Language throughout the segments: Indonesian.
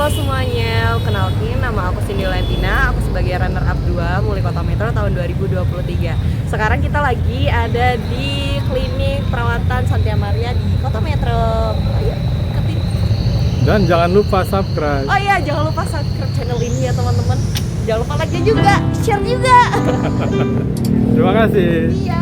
Halo semuanya, kenalin nama aku Cindy Valentina. Aku sebagai runner up 2 Muli Kota Metro tahun 2023. Sekarang kita lagi ada di klinik perawatan Santia Maria di Kota Metro. Ayo, ikutin. Dan jangan lupa subscribe. Oh iya, jangan lupa subscribe channel ini ya teman-teman. Jangan lupa like juga, share juga. Terima kasih. Iya.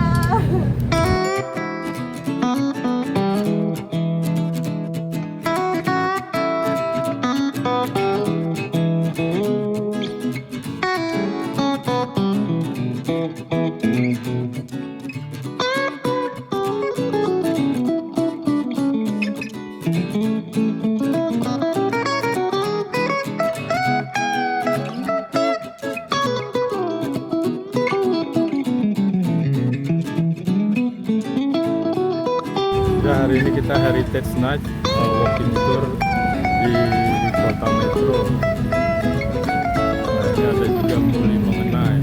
Ya, hari ini kita Heritage Night walking tour di Kota Metro. Nah, ini ada juga Muli mengenai.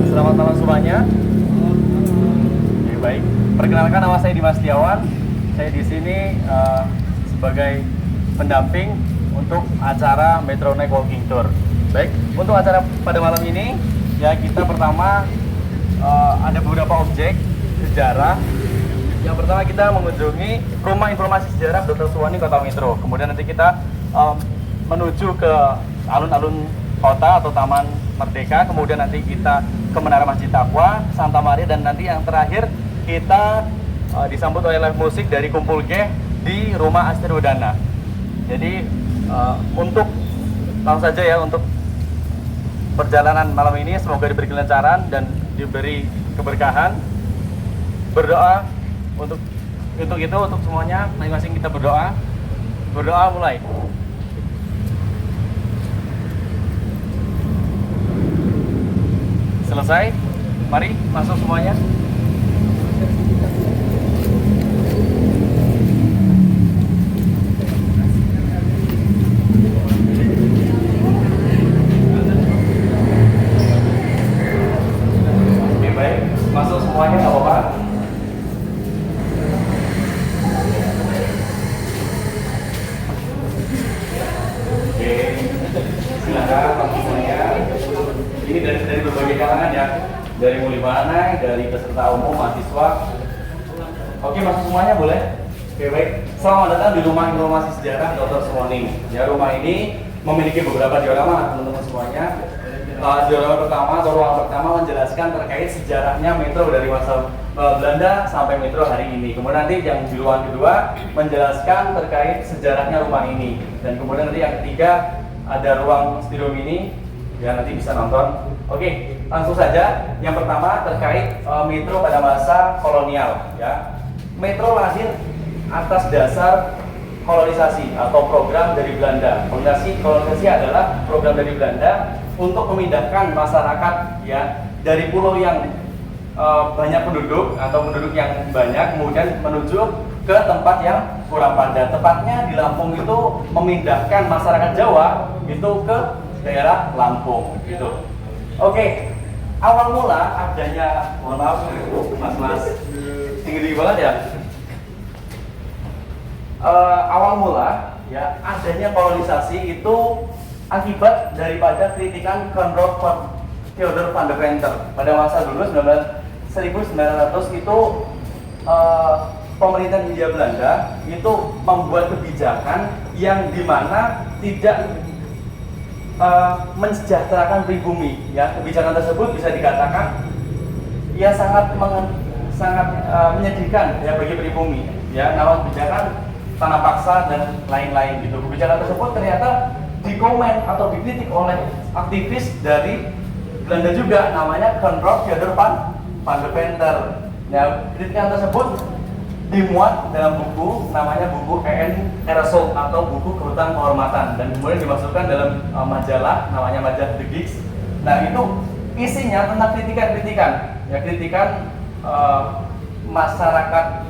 Selamat malam semuanya. Oke, baik. Perkenalkan, nama saya Dimas Setiawan. Saya di sini sebagai pendamping untuk acara Metro Night Walking Tour. Baik, untuk acara pada malam ini ya kita pertama ada beberapa objek sejarah. Yang pertama kita mengunjungi Rumah Informasi Sejarah Dr. Suwandi Kota Metro. Kemudian nanti kita menuju ke alun-alun kota atau Taman Merdeka. Kemudian nanti kita ke Menara Masjid Taqwa, Santa Maria, dan nanti yang terakhir kita disambut oleh live musik dari Kumpul G di Rumah Astirudana. Jadi untuk langsung saja ya, untuk perjalanan malam ini semoga diberi kelancaran dan diberi keberkahan. Berdoa untuk itu untuk semuanya, masing-masing kita berdoa. Berdoa mulai. Selesai. Mari masuk semuanya. Masuk semuanya, nggak apa-apa. Oke, silakan masuk semuanya. Ini dari berbagai kalangan ya, dari mulimana, dari peserta umum, mahasiswa. Oke, masuk semuanya boleh. Oke, baik. Selamat datang di Rumah Informasi Sejarah Dr. Suwandi. Ya, rumah ini memiliki beberapa diorama, teman-teman semuanya. Diorama pertama atau ruang pertama menjelaskan terkait sejarahnya metro dari masa Belanda sampai metro hari ini. Kemudian nanti yang di ruang kedua menjelaskan terkait sejarahnya rumah ini. Dan kemudian nanti yang ketiga ada ruang studio mini, ya nanti bisa nonton. Oke, langsung saja. Yang pertama terkait metro pada masa kolonial. Ya, metro lahir atas dasar kolonisasi atau program dari Belanda. Kolonisasi adalah program dari Belanda untuk memindahkan masyarakat ya dari pulau yang banyak penduduk atau penduduk yang banyak, kemudian menuju ke tempat yang kurang padat. Tepatnya di Lampung itu memindahkan masyarakat Jawa itu ke daerah Lampung gitu. Oke, awal mula adanya, mohon maaf mas tinggi banget ya. Awal mula ya adanya kolonisasi itu akibat daripada kritikan Konrad Theodor van de Venter pada masa dulu 1900 itu pemerintah Hindia Belanda itu membuat kebijakan yang dimana tidak mensejahterakan pribumi ya. Kebijakan tersebut bisa dikatakan ya sangat menyedihkan ya bagi pribumi ya. Nama kebijakan tanah paksa dan lain-lain gitu. Kebijakan tersebut ternyata dikomen atau dikritik oleh aktivis dari Belanda juga, namanya Konrad Theodor van de Venter. Ya, kritikan tersebut dimuat dalam buku namanya buku E.N. Erasol atau buku Kehutang Kehormatan, dan kemudian dimasukkan dalam majalah namanya majalah The Geeks. Nah, itu isinya tentang kritikan-kritikan ya, kritikan masyarakat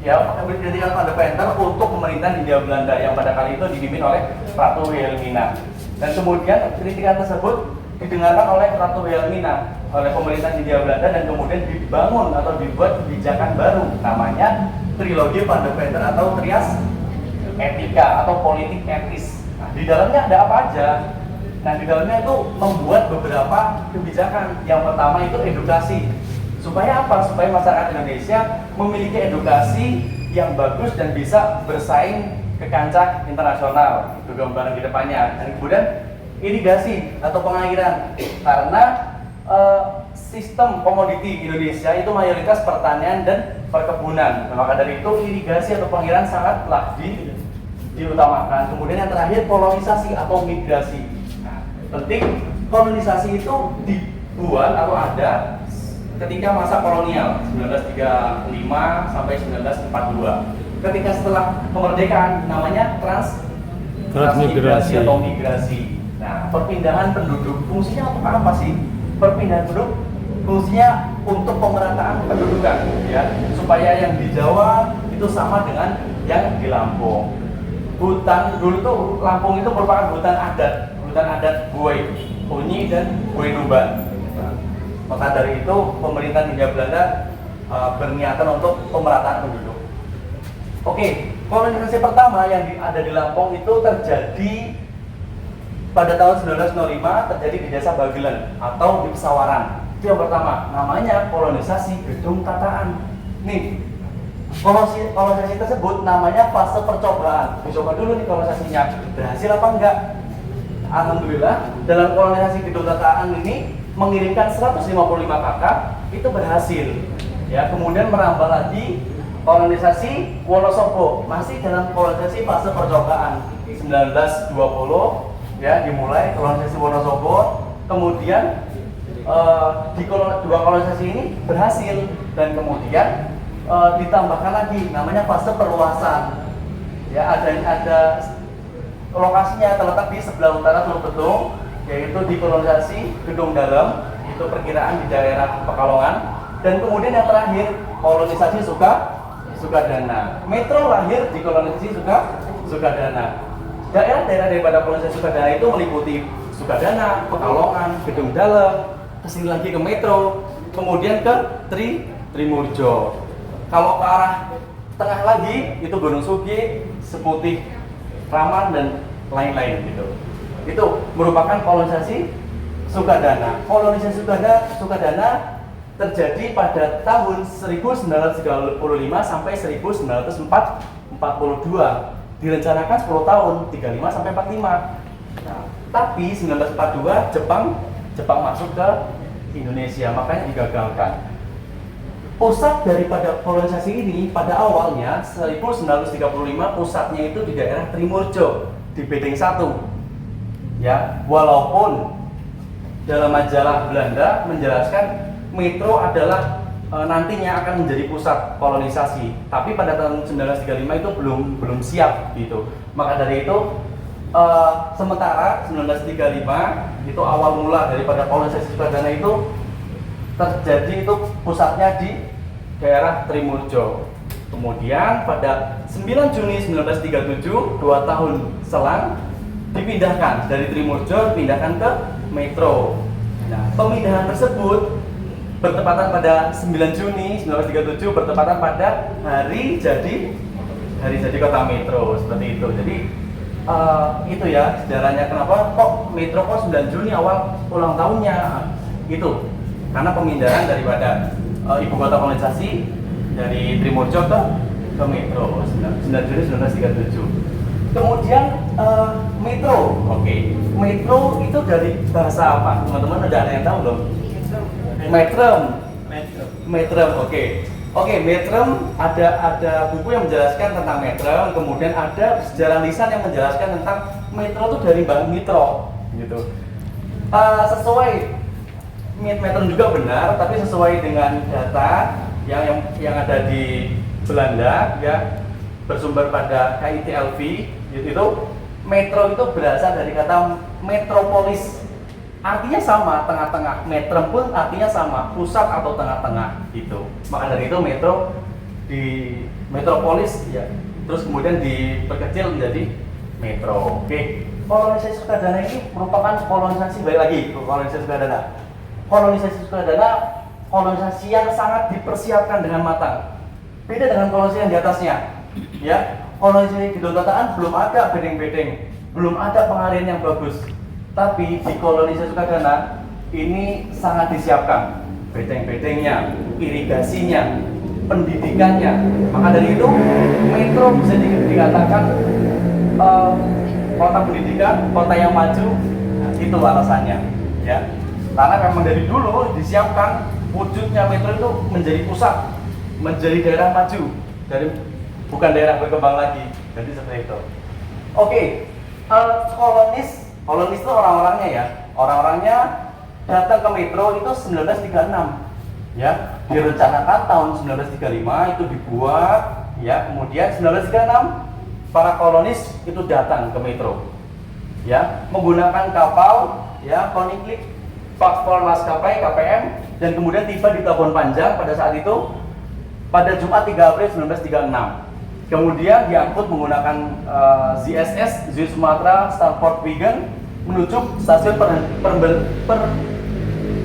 ya, kritikan Van de Venter untuk pemerintahan Hindia Belanda yang pada kali itu dipimpin oleh Ratu Wilhelmina. Dan kemudian kritikan tersebut didengarkan oleh Ratu Wilhelmina oleh pemerintah Hindia Belanda dan kemudian dibangun atau dibuat kebijakan baru namanya Trilogi Van Deventer atau Trias Etika atau politik etis. Nah, di dalamnya ada apa aja? Nah, di dalamnya itu membuat beberapa kebijakan. Yang pertama itu edukasi. Supaya apa? Supaya masyarakat Indonesia memiliki edukasi yang bagus dan bisa bersaing ke kancah internasional. Itu gambaran di depannya. Dan kemudian irigasi atau pengairan. Karena sistem komoditi Indonesia itu mayoritas pertanian dan perkebunan. Nah, maka dari itu irigasi atau pengairan sangatlah diutamakan. Kemudian yang terakhir kolonisasi atau migrasi. Nah, penting kolonisasi itu dibuat atau ada ketika masa kolonial 1935 sampai 1942. Ketika setelah kemerdekaan namanya transmigrasi atau migrasi. Nah, perpindahan penduduk fungsinya untuk apa sih? Perpindahan penduduk fungsinya untuk pemerataan pendudukan, ya, supaya yang di Jawa itu sama dengan yang di Lampung. Hutan dulu tuh Lampung itu merupakan hutan adat Buai, Unyi dan Buai Nuban. Nah, maka dari itu pemerintah Hindia Belanda berniatan untuk pemerataan penduduk. Oke, kolonisasi pertama yang ada di Lampung itu terjadi pada tahun 1905, terjadi di Desa Bagelen atau di Pesawaran. Itu yang pertama, namanya kolonisasi gedung tataan. Nih, kolonisasi tersebut namanya fase percobaan. Dicoba dulu nih kolonisasinya, berhasil apa enggak? Alhamdulillah, dalam kolonisasi gedung tataan ini mengirimkan 155 kakak, itu berhasil. Ya, kemudian merambah lagi kolonisasi Wonosobo, masih dalam kolonisasi fase percobaan. 1920 ya dimulai kolonisasi Wonosobo, kemudian dua kolonisasi ini berhasil dan kemudian ditambahkan lagi namanya fase perluasan. Ya, ada lokasinya terletak di sebelah utara Teluk Betung, yaitu di kolonisasi Gedung Dalam, itu perkiraan di daerah Pekalongan, dan kemudian yang terakhir kolonisasi Sukadana. Metro lahir di kolonisasi Sukadana. Daerah-daerah daripada kolonisasi Sukadana itu meliputi Sukadana, Pekalongan, Gedung Dalam, kesini lagi ke Metro, kemudian ke Trimurjo. Kalau ke arah tengah lagi itu Gunung Sugi, Seputih, Kraman dan lain-lain gitu. Itu merupakan kolonisasi Sukadana. Kolonisasi Sukadana terjadi pada tahun 1935 sampai 1942. Direncanakan 10 tahun, 35 sampai 45. Nah, tapi 1942 Jepang masuk ke Indonesia, makanya digagalkan. Pusat daripada kolonisasi ini pada awalnya 1935 pusatnya itu di daerah Trimurjo, di Bedeng 1. Ya, walaupun dalam majalah Belanda menjelaskan Metro adalah nantinya akan menjadi pusat kolonisasi, tapi pada tahun 1935 itu belum siap gitu. Maka dari itu sementara 1935 itu awal mula daripada kolonisasi Sukadana itu terjadi itu pusatnya di daerah Trimurjo. Kemudian pada 9 Juni 1937, 2 tahun selang, dipindahkan dari Trimurjo dipindahkan ke Metro. Nah, pemindahan tersebut bertepatan pada 9 Juni 1937, bertepatan pada hari jadi kota Metro, seperti itu. Jadi itu ya sejarahnya kenapa kok Metro kok 9 Juni awal ulang tahunnya gitu, karena pemindahan daripada ibu kota kolonisasi dari Trimurjo ke Metro 9 Juni 1937. Kemudian Metro, oke. Metro itu dari bahasa apa? Teman-teman ada yang tahu belum? Metrem, oke. Metrem ada buku yang menjelaskan tentang metrem, kemudian ada sejarah lisan yang menjelaskan tentang metro itu dari Mbah Mitro, gitu. Sesuai metrem juga benar, tapi sesuai dengan data yang ada di Belanda, ya bersumber pada KITLV, itu metro itu berasal dari kata metropolis. Artinya sama, tengah-tengah. Metrem pun artinya sama, pusat atau tengah-tengah gitu. Maka dari itu metro di metropolis ya, terus kemudian diperkecil menjadi metro. Oke. Kolonisasi Sukadana ini merupakan kolonisasi, balik lagi ke kolonisasi Sukadana. kolonisasi Sukadana kolonisasi yang sangat dipersiapkan dengan matang. Beda dengan kolonisasi yang di atasnya. Ya, kolonisasi di Dontataan belum ada bedeng-bedeng, belum ada pengarian yang bagus. Tapi di kolonisasi Sukadana ini sangat disiapkan. Bedeng-bedengnya, irigasinya, pendidikannya. Maka dari itu, Metro bisa dikatakan kota pendidikan, kota yang maju. Nah, itu alasannya. Ya, karena memang dari dulu disiapkan wujudnya Metro itu menjadi pusat, menjadi daerah maju, dari bukan daerah berkembang lagi. Jadi seperti itu. Oke, kolonis itu orang-orangnya ya. Orang-orangnya datang ke Metro itu 1936. Ya, direncanakan tahun 1935 itu dibuat, ya. Kemudian 1936 para kolonis itu datang ke Metro. Ya, menggunakan kapal, ya, Koninklijk Paspor Maskapai KPM, dan kemudian tiba di Pelabuhan Panjang pada saat itu pada Jumat 3 April 1936. Kemudian diangkut menggunakan ZSS Zuid Sumatra Starport Wiegen menuju stasiun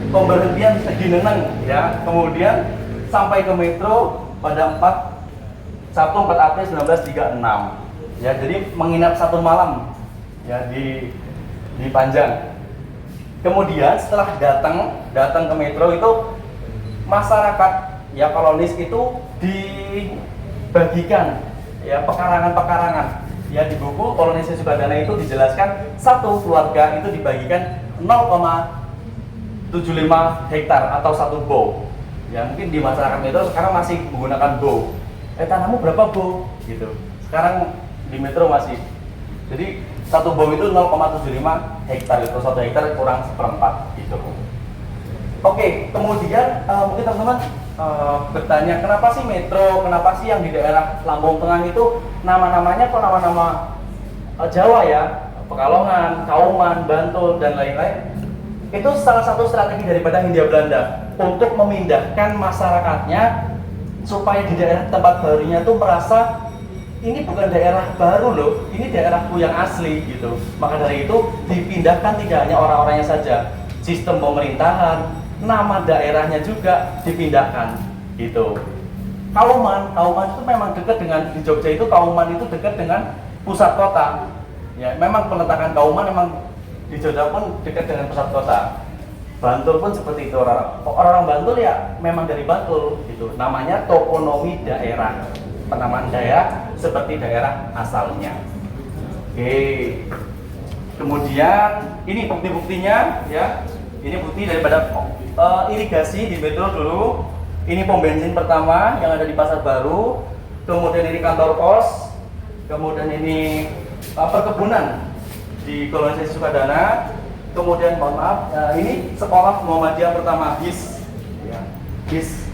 pemberhentian di Neneng, ya. Kemudian sampai ke Metro pada Sabtu 4 April 1936. Ya, jadi menginap 1 malam, ya, di Panjang. Kemudian setelah datang ke Metro itu masyarakat, ya, kolonis itu dibagikan, ya, pekarangan-pekarangan. Ya, di buku Kolonisasi Sukadana itu dijelaskan satu keluarga itu dibagikan 0,75 hektar atau 1 bow. Ya, mungkin di masyarakat Metro sekarang masih menggunakan bow. Tanahmu berapa bow? Gitu. Sekarang di Metro masih. Jadi 1 bow itu 0,75 hektar, itu 1 hektar kurang 1/4 gitu. Oke, kemudian mungkin teman-teman bertanya, kenapa sih Metro, kenapa sih yang di daerah Lampung Tengah itu nama-namanya kok nama-nama Jawa ya, Pekalongan, Kauman, Bantul, dan lain-lain. Itu salah satu strategi daripada Hindia Belanda untuk memindahkan masyarakatnya supaya di daerah tempat barunya tuh merasa ini bukan daerah baru loh, ini daerahku yang asli gitu. Maka dari itu dipindahkan tidak hanya orang-orangnya saja, sistem pemerintahan, nama daerahnya juga dipindahkan gitu. Kauman itu memang dekat dengan, di Jogja itu Kauman itu dekat dengan pusat kota. Ya, memang peletakan Kauman memang di Jogja pun dekat dengan pusat kota. Bantul pun seperti itu, orang Bantul ya memang dari Bantul gitu. Namanya toponomi daerah, penamaan daerah seperti daerah asalnya. Oke. Kemudian ini bukti-buktinya, ya. Ini bukti daripada irigasi di Metro dulu. Ini pom bensin pertama yang ada di Pasar Baru. Kemudian ini kantor pos. Kemudian ini perkebunan di Kolonisasi Sukadana. Kemudian mohon maaf, ini sekolah Muhammadiyah pertama, HIS. Ya, HIS.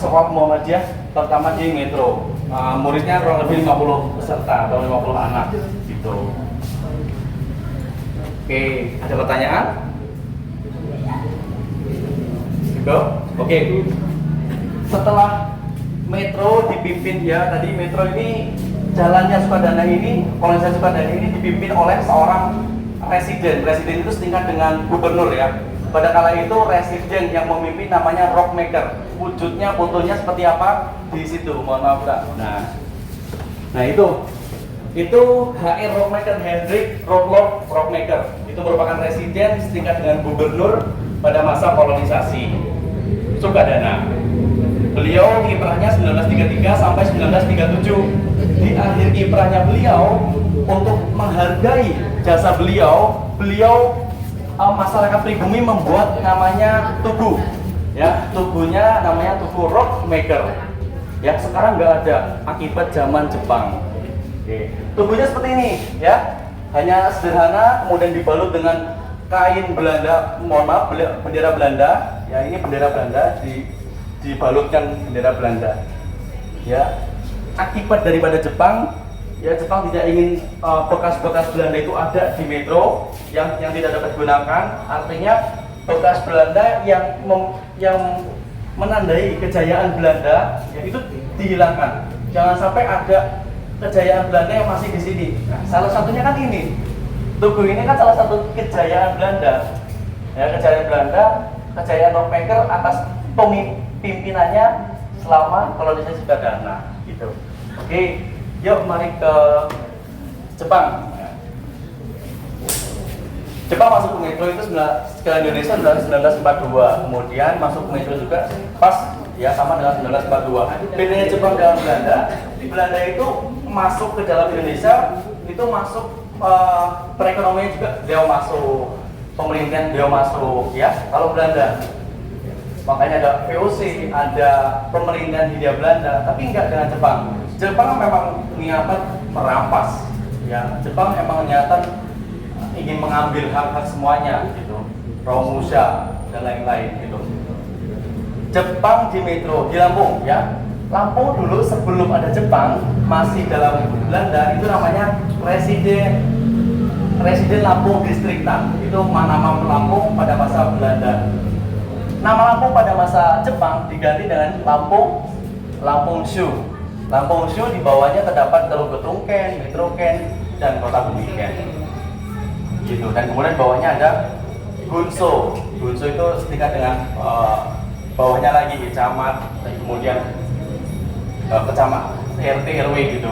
Sekolah Muhammadiyah pertama di Metro. Muridnya kurang lebih 50 peserta atau 50 anak gitu. Oke, ada pertanyaan? Gitu? Oke. Setelah Metro dipimpin, ya, tadi Metro ini jalannya Sukadana ini, Kolonisasi Sukadana ini dipimpin oleh seorang residen. Residen itu setingkat dengan gubernur ya. Pada kala itu residen yang memimpin namanya Rockmaker. Wujudnya, fotonya seperti apa di situ. Mohon maaf Kak. Nah itu HR Rockmaker, Hendrik Rottloff Rockmaker. Itu merupakan residen setingkat dengan gubernur pada masa kolonisasi Sukadana. Beliau kiprahnya 1933 sampai 1937. Di akhir kiprahnya beliau, untuk menghargai jasa beliau masyarakat pribumi membuat namanya tugu. Ya, tugunya namanya Tugu Rockmaker. Ya, sekarang nggak ada akibat zaman Jepang. Oke. Tugunya seperti ini, ya. Hanya sederhana, kemudian dibalut dengan kain Belanda, mohon maaf, bendera Belanda. Ya, ini bendera Belanda, dibalutkan bendera Belanda. Ya, akibat daripada Jepang, ya, Jepang tidak ingin bekas-bekas Belanda itu ada di Metro yang tidak dapat digunakan. Artinya bekas Belanda yang menandai kejayaan Belanda, ya, itu dihilangkan. Jangan sampai ada kejayaan Belanda yang masih di sini. Nah, salah satunya kan ini. Tugu ini kan salah satu kejayaan Belanda. Ya, kejayaan Belanda, kejayaan Rockmaker atas pimpinannya selama kolonisasi Sukadana gitu. Oke, yuk mari ke Jepang. Jepang masuk ke metro itu ke Indonesia 1942, kemudian masuk ke metro juga pas ya sama dengan 1942. Bedanya Jepang dengan Belanda, di Belanda itu masuk ke dalam Indonesia itu masuk perekonomian juga dia masuk, pemerintahan dia masuk ya. Kalau Belanda makanya ada VOC, ada pemerintahan Hindia Belanda, tapi enggak dengan Jepang. Jepang memang niatan merampas ya. Jepang memang niatan ingin mengambil hak-hak semuanya gitu, Romusha dan lain-lain gitu. Jepang di metro di Lampung ya. Lampung dulu sebelum ada Jepang masih dalam Belanda itu namanya Residen Lampung Distriktan. Itu nama Lampung pada masa Belanda. Nama Lampung pada masa Jepang diganti dengan Lampung-shu. Lampung-shu di bawahnya terdapat Teluk Betung Ken, Metro Ken, dan Kota Bumi Ken. Gitu. Dan kemudian bawahnya ada Gunso. Gunso itu setingkat dengan bawahnya lagi camat, dan kemudian kecamatan RT RW gitu.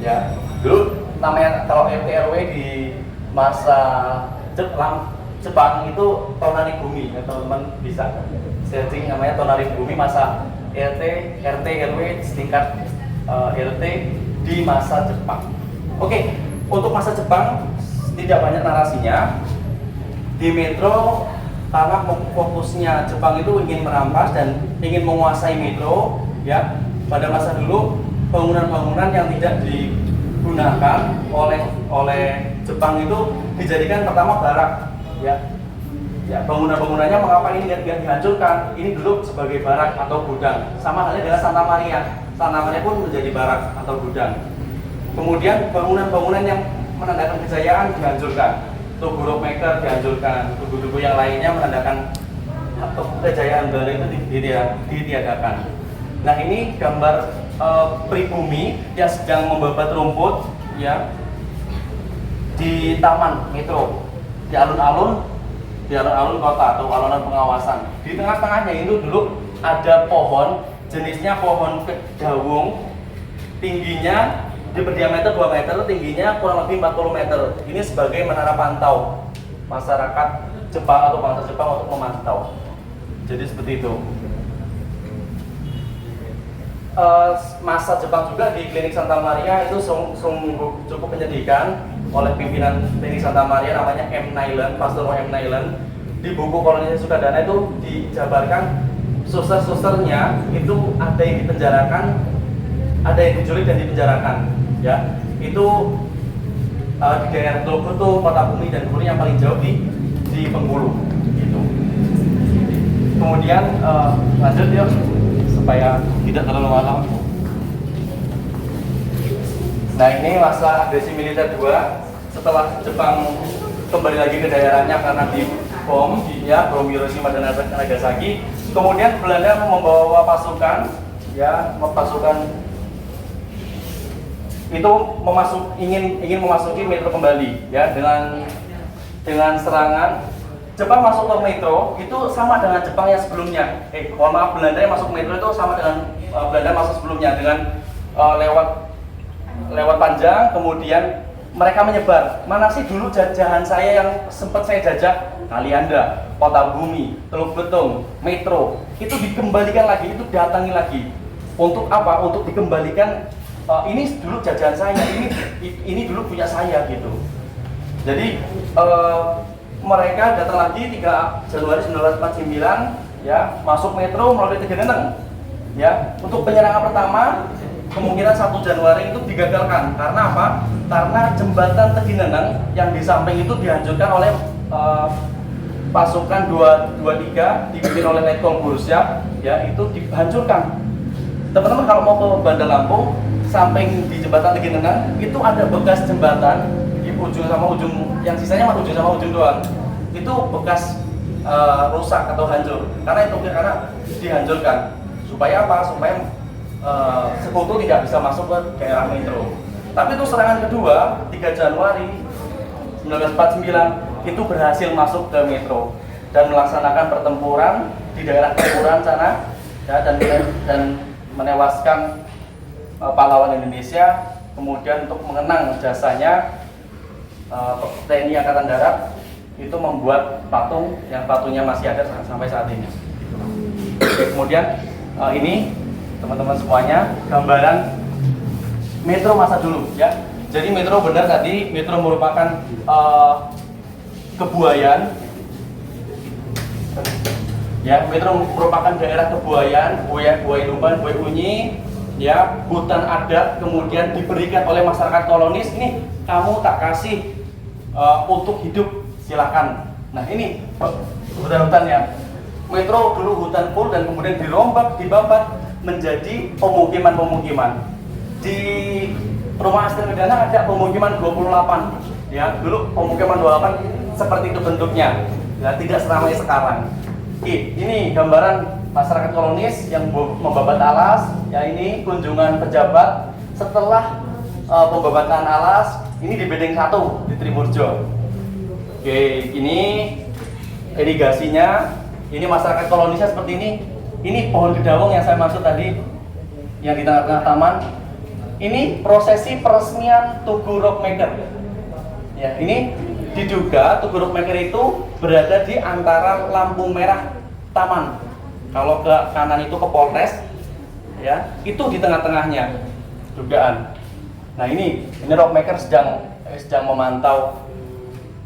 Ya, dulu namanya kalau RT RW di masa Jepang itu Tonari Bumi. Ya, teman-teman bisa searching namanya Tonari Bumi masa RT RW setingkat RT di masa Jepang. Oke, untuk masa Jepang tidak banyak narasinya. Di metro karena fokusnya Jepang itu ingin merampas dan ingin menguasai metro ya. Pada masa dulu bangunan-bangunan yang tidak digunakan oleh Jepang itu dijadikan pertama barak ya. Ya, bangunan-bangunannya mengapa ini tidak dihancurkan? Ini dulu sebagai barak atau gudang. Sama halnya dengan Santa Maria. Santa Maria pun menjadi barak atau gudang. Kemudian bangunan-bangunan yang menandakan kejayaan dihancurkan, tugu Rockmaker dihancurkan, tugu-tugu yang lainnya menandakan kejayaan Belanda itu ditiadakan. Nah, ini gambar pribumi yang sedang membabat rumput ya di taman metro, di alun-alun kota atau alun-alun pengawasan. Di tengah-tengahnya itu dulu ada pohon, jenisnya pohon kedawung, tingginya di berdiameter 2 meter, tingginya kurang lebih 40 meter. Ini sebagai menara pantau masyarakat Jepang atau bangsa Jepang untuk memantau. Jadi seperti itu. Masa Jepang juga di klinik Santa Maria itu sungguh cukup menyedihkan oleh pimpinan klinik Santa Maria namanya M. Nailan, Pastor M. Nailan. Di buku kolonisasi Sukadana itu dijabarkan suster-susternya itu ada yang dipenjarakan, ada yang diculik dan dipenjarakan. Ya, itu di daerah Teluk Betung, Kota Bumi, dan kemudian yang paling jauh di Bengkulu, gitu. Kemudian lanjut yuk supaya tidak terlalu malam. Nah, ini masa agresi militer 2 setelah Jepang kembali lagi ke daerahnya karena dibom, ya, bom Hiroshima dan Nagasaki. Kemudian Belanda membawa pasukan, ya, itu ingin memasuki metro kembali ya dengan serangan. Jepang masuk ke metro itu sama dengan Jepang yang sebelumnya. Belanda yang masuk ke metro itu sama dengan Belanda masuk sebelumnya dengan lewat panjang, kemudian mereka menyebar. Mana sih dulu jajahan saya yang sempat saya jajah? Kalianda, Kota Bumi, Teluk Betung, metro. Itu dikembalikan lagi, itu datangi lagi. Untuk apa? Untuk dikembalikan. Ini dulu jajahan saya, ini dulu punya saya gitu. Jadi mereka datang lagi 3 Januari 1949 ya, masuk metro melalui Tegeneneng. Ya, untuk penyerangan pertama kemungkinan 1 Januari itu digagalkan. Karena apa? Karena jembatan Tegeneneng yang di samping itu dihancurkan oleh pasukan 223 dipimpin oleh Letkol Borussia, ya, itu dihancurkan. Teman-teman kalau mau ke Bandar Lampung, samping di jembatan Tegeneneng itu ada bekas jembatan di ujung sama ujung, yang sisanya ujung sama ujung doang. Itu bekas rusak atau hancur. Karena dihancurkan. Supaya apa? Supaya sekutu tidak bisa masuk ke daerah metro. Tapi itu serangan kedua 3 Januari 1949 itu berhasil masuk ke metro. dan melaksanakan pertempuran di daerah pertempuran sana ya, dan menewaskan pahlawan Indonesia. Kemudian untuk mengenang jasanya TNI Angkatan Darat itu membuat patung yang patungnya masih ada sampai saat ini. Oke, kemudian ini teman-teman semuanya gambaran Metro masa dulu ya. Jadi Metro benar tadi, Metro merupakan kebuayan ya. Metro merupakan daerah kebuayan, buaya Lumban, buaya Unyi ya, hutan adat, kemudian diberikan oleh masyarakat kolonis. Ini kamu tak kasih untuk hidup, silakan. Nah ini hutan-hutannya. Metro dulu hutan full dan kemudian dirombak, dibabat menjadi pemukiman-pemukiman. Di rumah Astri Medana ada pemukiman 28 ya, dulu pemukiman 28 seperti itu bentuknya ya, tidak seramai sekarang. Oke, ini gambaran masyarakat kolonis yang membabat alas ya. Ini kunjungan pejabat setelah pembabatan alas ini di Bedeng 1 di Trimurjo. Oke, ini irigasinya. Ini masyarakat kolonisnya seperti ini. Ini pohon gedawong yang saya maksud tadi yang di tengah-tengah taman. Ini prosesi peresmian Tugu Rockmaker. Ya, ini diduga Tugu Rockmaker itu berada di antara lampu merah taman. Kalau ke kanan itu ke Polres, ya, itu di tengah-tengahnya dugaan. Nah ini Rockmaker sedang memantau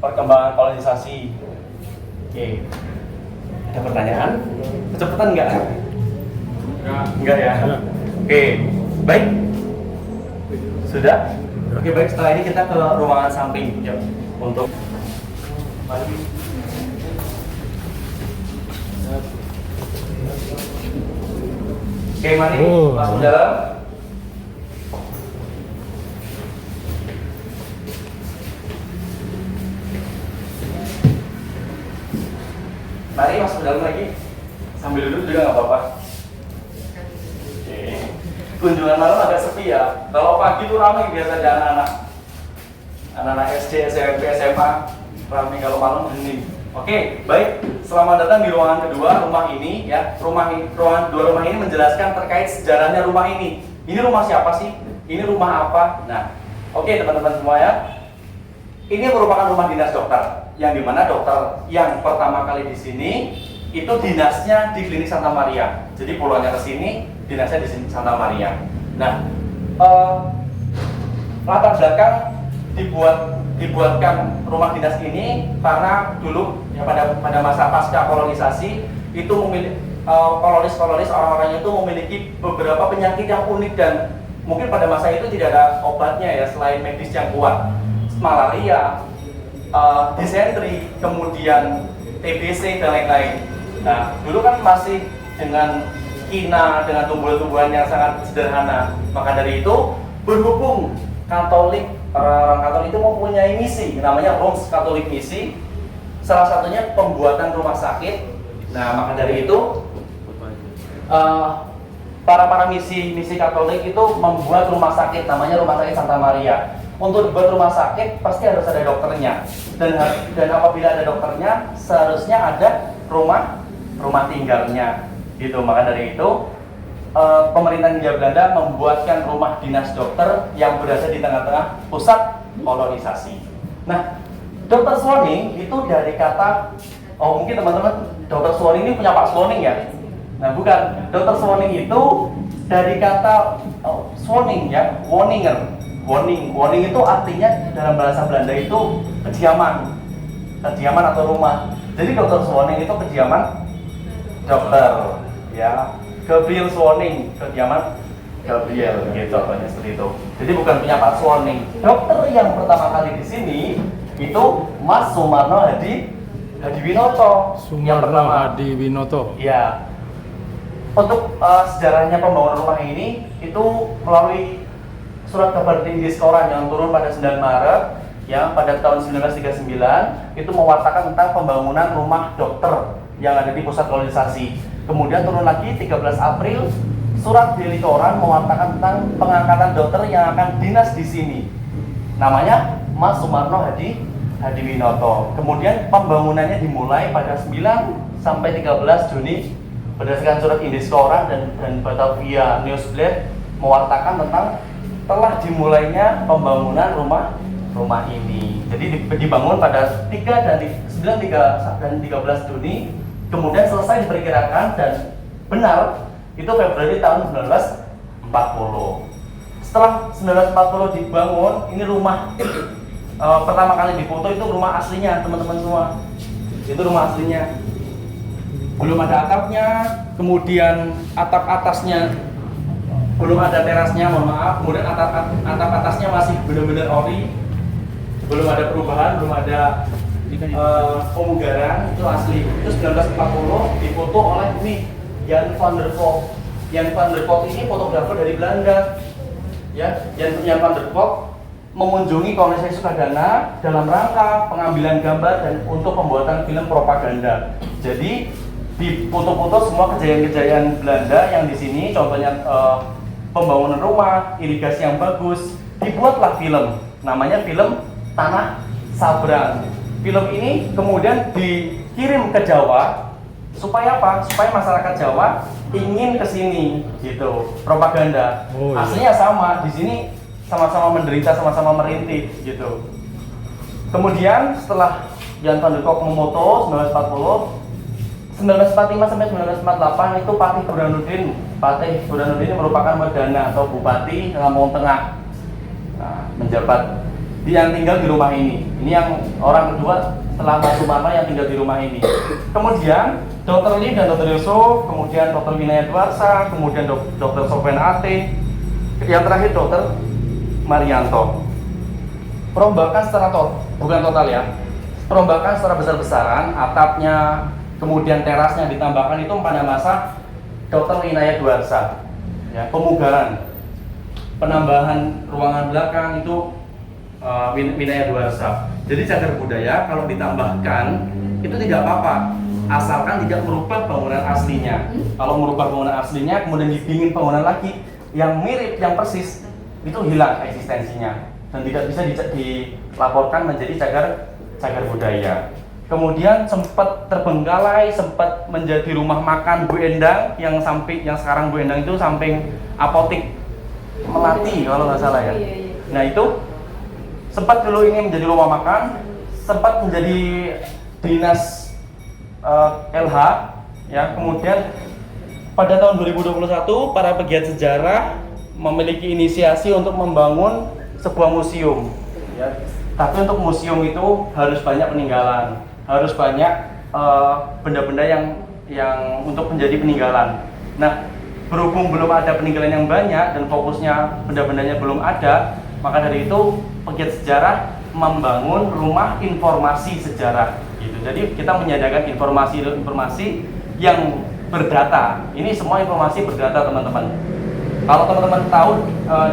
perkembangan kolonisasi. Oke, ada pertanyaan? Kecepatan enggak? Enggak ya? Oke, baik. Sudah? Oke, baik. Setelah ini kita ke ruangan samping ya, untuk mari. Oke, mari masuk dalam. Mari masuk dalam lagi. Sambil duduk juga nggak apa-apa. Oke. Kunjungan malam agak sepi ya. Kalau pagi tuh ramai biasanya anak-anak SD, SMP, SMA ramai. Kalau malam hening. Oke, baik. Selamat datang di ruangan kedua rumah ini ya. Ruangan dua rumah ini menjelaskan terkait sejarahnya rumah ini. Ini rumah siapa sih? Ini rumah apa? Nah, oke teman-teman semua ya. Ini merupakan rumah dinas dokter, yang dimana dokter yang pertama kali di sini itu dinasnya di Klinik Santa Maria. Jadi pulangnya ke sini, dinasnya di sini Santa Maria. Nah, latar belakang dibuatkan rumah dinas ini karena dulu ya pada masa pasca kolonisasi itu kolonis orang-orang itu memiliki beberapa penyakit yang unik dan mungkin pada masa itu tidak ada obatnya ya selain medis yang kuat. Malaria, disentri, kemudian TBC dan lain-lain. Nah, dulu kan masih dengan kina, dengan tumbuhan-tumbuhan yang sangat sederhana. Maka dari itu, berhubung Katolik, orang Katolik itu mempunyai misi, namanya Rome's Catholic Misi. Salah satunya pembuatan rumah sakit. Nah, maka dari itu, para misi Katolik itu membuat rumah sakit, namanya Rumah Sakit Santa Maria. Untuk dibuat rumah sakit pasti harus ada dokternya, dan apabila ada dokternya seharusnya ada rumah tinggalnya gitu. Maka dari itu pemerintah Hindia Belanda membuatkan rumah dinas dokter yang berada di tengah-tengah pusat kolonisasi. Nah, Dr. Swoning itu dari kata, mungkin teman-teman Dr. Swoning ini punya Pak Swoning ya. Nah, bukan. Dr. Swoning itu dari kata Swoning ya, Woning itu artinya dalam bahasa Belanda itu kediaman atau rumah. Jadi Dr. Swoning itu kediaman dokter, ya. Gabriel Swoning, kediaman Gabriel, gitu contohnya seperti itu. Jadi bukan punya Pak Swoning. Dokter yang pertama kali di sini itu Mas Sumarno Hadiwinoto. Hadi Winoto. Ya. Untuk sejarahnya pembangunan rumah ini itu melalui surat kabar tinggi Koran yang turun pada 9 Maret ya, pada tahun 1939 itu mewartakan tentang pembangunan rumah dokter yang ada di pusat kolonisasi. Kemudian turun lagi 13 April surat Daily Koran mewartakan tentang pengangkatan dokter yang akan dinas di sini. Namanya Mas Sumarno Hadiwinoto. Kemudian pembangunannya dimulai pada 9 sampai 13 Juni berdasarkan surat Indiscoran dan Batavia Newsblad mewartakan tentang telah dimulainya pembangunan rumah ini. Jadi dibangun pada 9, 3 dan 13 Juni, kemudian selesai diperkirakan dan benar itu Februari tahun 1940. Setelah 1940 dibangun, ini rumah pertama kali difoto itu rumah aslinya teman-teman semua. Itu rumah aslinya. Belum ada atapnya, kemudian atap atasnya belum ada terasnya, mohon maaf. Kemudian atap atasnya masih benar-benar ori. Belum ada perubahan, belum ada pemugaran, itu asli. Itu 1940 difoto oleh ini Jan van der Valk. Jan van der Valk ini fotografer dari Belanda. Ya, Jan van der Valk mengunjungi koloni Sukadana dalam rangka pengambilan gambar dan untuk pembuatan film propaganda. Jadi di foto-foto semua kejayaan-kejayaan Belanda yang di sini, contohnya pembangunan rumah, irigasi yang bagus, dibuatlah film. Namanya film Tanah Sabrang. Film ini kemudian dikirim ke Jawa supaya apa? Supaya masyarakat Jawa ingin ke sini gitu. Propaganda. Oh, iya. Aslinya sama, di sini sama-sama menderita, sama-sama merintih gitu. Kemudian setelah Jan van der Valk memoto 1945 sampai 1948 itu Patih Burhanuddin merupakan Medana atau Bupati Lampung Tengah. Nah, menjabat. Dia yang tinggal di rumah ini. Ini yang orang kedua setelah Pak Sumarno yang tinggal di rumah ini. Kemudian Dr. Lee dan Dr. Yusuf, kemudian Dr. Winaya Dwarsa, kemudian Dr. Sofyan Ate, yang terakhir Dr. Marianto. Perombakan secara bukan total ya. Perombakan secara besar-besaran, atapnya, kemudian terasnya ditambahkan itu pada masa Dr. Winaya Dwarsa. Ya, pemugaran, penambahan ruangan belakang itu Winaya Dwarsa. Jadi cagar budaya kalau ditambahkan itu tidak apa-apa, asalkan tidak merubah bangunan aslinya. Kalau merubah bangunan aslinya kemudian dibikin bangunan lagi yang mirip, yang persis, itu hilang eksistensinya dan tidak bisa dilaporkan menjadi cagar budaya. Kemudian sempat terbengkalai, sempat menjadi rumah makan Bu Endang yang sekarang Bu Endang itu samping apotik Melati kalau nggak salah ya. Nah itu sempat dulu ini menjadi rumah makan, sempat menjadi dinas LH, ya. Kemudian pada tahun 2021 para pegiat sejarah memiliki inisiasi untuk membangun sebuah museum. Ya. Tapi untuk museum itu harus banyak peninggalan, harus banyak benda-benda yang untuk menjadi peninggalan. Nah, berhubung belum ada peninggalan yang banyak dan fokusnya benda-bendanya belum ada, maka dari itu pegiat sejarah membangun rumah informasi sejarah gitu. Jadi kita menyediakan informasi yang berdata. Ini semua informasi berdata, teman-teman. Kalau teman-teman tahu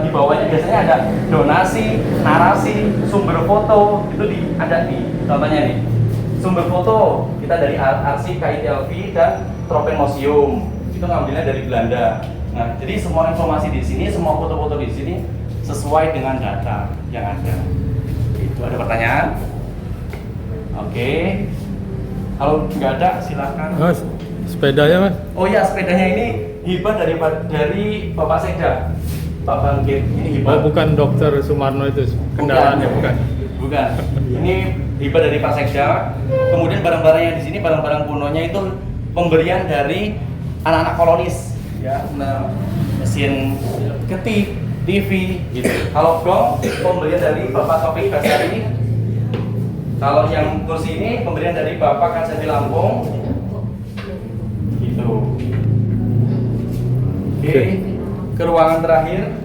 di bawahnya biasanya ada donasi, narasi, sumber foto, itu ada nih. Contohnya nih. Sumber foto kita dari arsip KITLV dan Tropen Museum. Itu ngambilnya dari Belanda. Nah, jadi semua informasi di sini, semua foto-foto di sini sesuai dengan data yang ada. Itu ada pertanyaan? Oke. Kalau nggak ada silakan. Mas, sepedanya mas? Oh ya, sepedanya ini hibah dari Bapak Sekda, Pak Bangkit. Ini hibah. Oh, bukan Dr. Sumarno itu kendaraannya, bukan. Bukan. Ini hibah dari Pak Sekda. Kemudian barang-barangnya di sini, barang-barang kunonya itu pemberian dari anak-anak kolonis. Ya, nah, mesin ketik, TV, gitu. Kalau gong, pemberian dari Bapak Taufik Basari. Kalau yang kursi ini pemberian dari Bapak Kasati Lampung. Gitu. Oke, ke ruangan terakhir.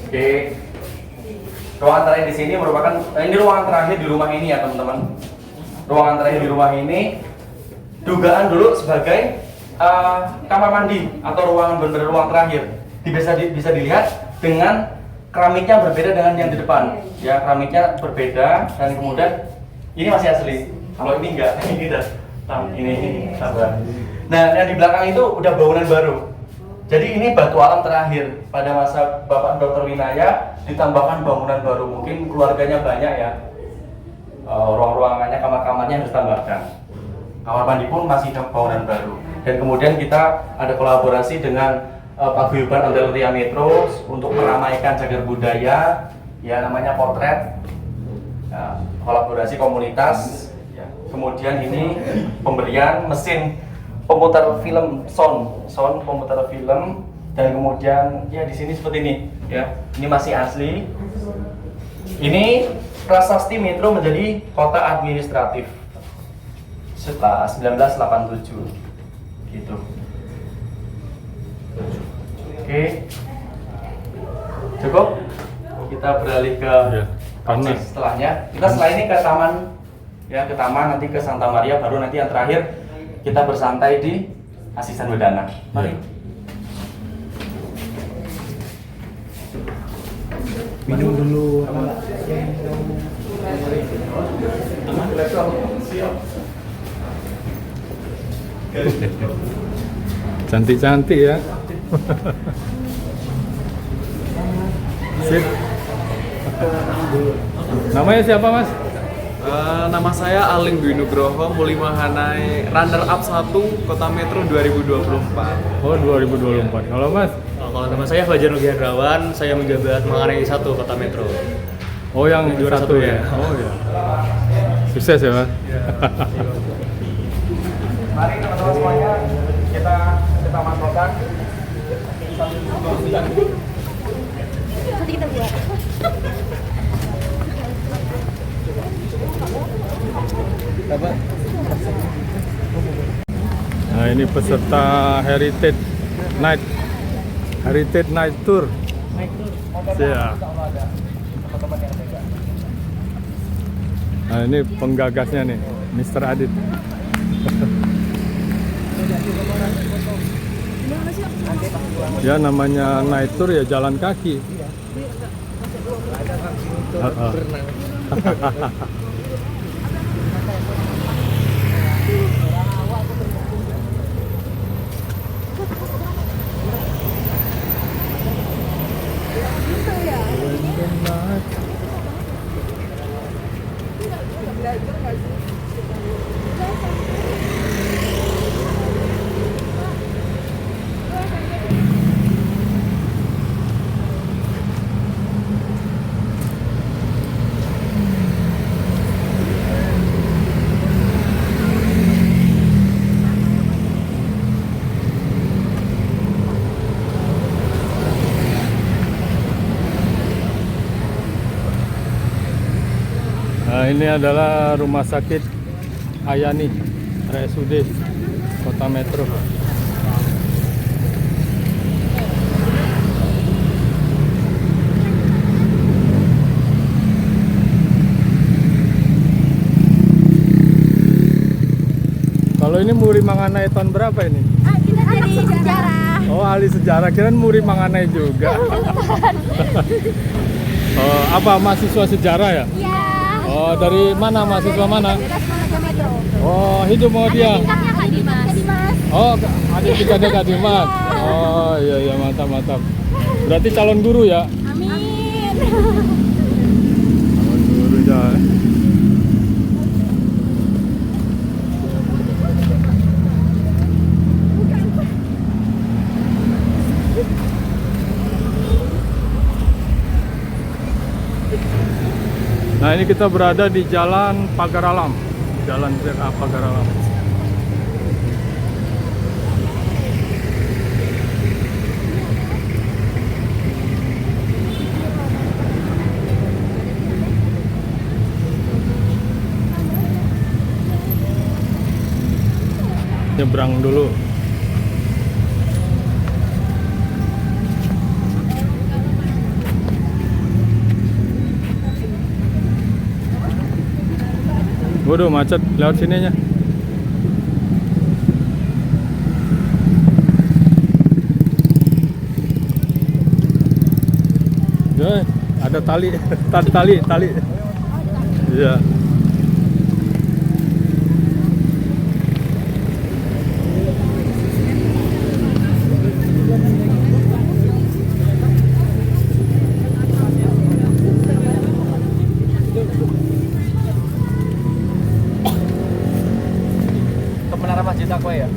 Oke. Ruangan terakhir di sini merupakan ini ruangan terakhir di rumah ini ya, teman-teman. Ruangan terakhir di rumah ini dugaan dulu sebagai kamar mandi atau ruangan benar-benar ruang terakhir. Bisa dilihat dengan keramiknya berbeda dengan yang di depan. Ya, keramiknya berbeda dan kemudian ini masih asli. Kalau ini enggak, ini udah ini sabar. Nah, yang di belakang itu udah bangunan baru. Jadi ini batu alam terakhir pada masa Bapak Dr. Winaya, ditambahkan bangunan baru, mungkin keluarganya banyak ya. Ruang-ruangannya, kamar-kamarnya harus tambahkan. Kamar mandi pun masih bangunan baru. Dan kemudian kita ada kolaborasi dengan Paguyuban Antelria Metro untuk meramaikan cagar budaya, ya namanya potret, ya, kolaborasi komunitas. Ya. Kemudian ini pemberian mesin pemutar film sound pemutar film, dan kemudian ya di sini seperti ini ya, ini masih asli. Ini Prasasti Metro menjadi kota administratif setelah 1987 gitu. Oke, cukup, kita beralih ke karena setelahnya. Kita setelah ini ke taman ya, ke taman, nanti ke Santa Maria, baru nanti yang terakhir kita bersantai di Asisten Wedana. Mari. Minum dulu. Cantik-cantik ya. Sip. Namanya siapa Mas? Nama saya Aling Dwi Nugroho, Mulimahanai, runner up 1 Kota Metro 2024. Oh 2024. Kalau Mas? Kalau nama saya Fajar Nugi Hendrawan, saya menjabat Mengenai 1 Kota Metro. Oh yang Juara satu satu ya? ya. Oh ya. Sukses ya Mas. Mari teman-teman semuanya, kita ke Taman Kota. Nanti kita buat. Nah ini peserta Heritage Night Tour. Ya. Nah ini penggagasnya nih, Mr. Adit. Ya namanya night tour ya jalan kaki. Nah ini adalah rumah sakit Ayani RSUD Kota Metro. Kalau ini Muri Manganai tahun berapa ini? Kita jadi sejarah. Oh ahli sejarah, kirain Muri Manganai juga. Oh, apa mahasiswa sejarah ya? Iya. Oh dari mana, mahasiswa mana? Kita Metro. Oh hidup mau dia? Tingkatnya Kak Dimas. Oh ada tingkatnya Kak Dimas. Oh iya mantap. Berarti calon guru ya? Amin. Calon guru ya. Nah ini kita berada di Jalan Pagar Alam, Jalan ZA Pagar Alam. Nyebrang dulu. Waduh macet lewat sininya. Ya, ada tali, tali. Iya. Masjid Taqwa ya?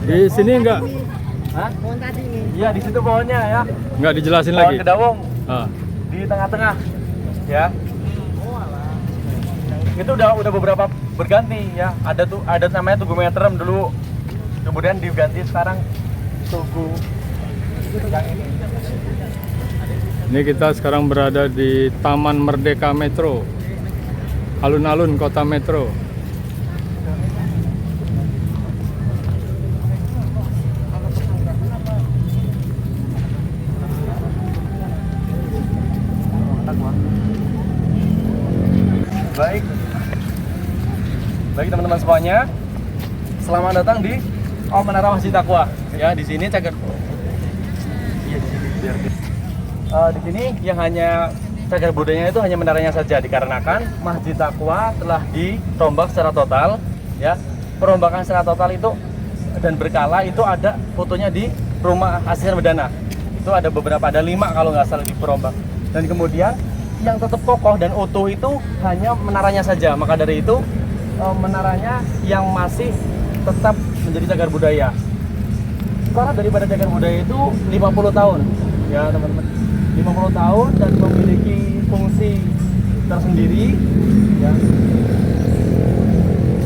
Di sini enggak Hah? Iya, di situ pohonnya ya. enggak dijelasin Pohon lagi. kedawung Ah, di tengah-tengah. Ya. Itu udah beberapa berganti ya. Ada namanya Tugu Metrem dulu. Kemudian diganti sekarang Tugu yang ini. ini kita sekarang berada di Taman Merdeka Metro. Alun-alun Kota Metro. Baik teman-teman semuanya, selamat datang di Menara Masjid Taqwa. Ya, di sini cagar. Iya, di sini biar. Di sini yang hanya cagar budayanya itu hanya menaranya saja, dikarenakan Masjid Taqwa telah dirombak secara total. Ya, perombakan secara total itu dan berkala itu ada fotonya di Rumah Asisten Medana. Itu ada beberapa, ada 5 kalau nggak salah diperombak. Dan kemudian yang tetap kokoh dan utuh itu hanya menaranya saja. Maka dari itu menaranya yang masih tetap menjadi cagar budaya. Karena daripada cagar budaya itu 50 tahun ya teman-teman, 50 tahun dan memiliki fungsi tersendiri ya.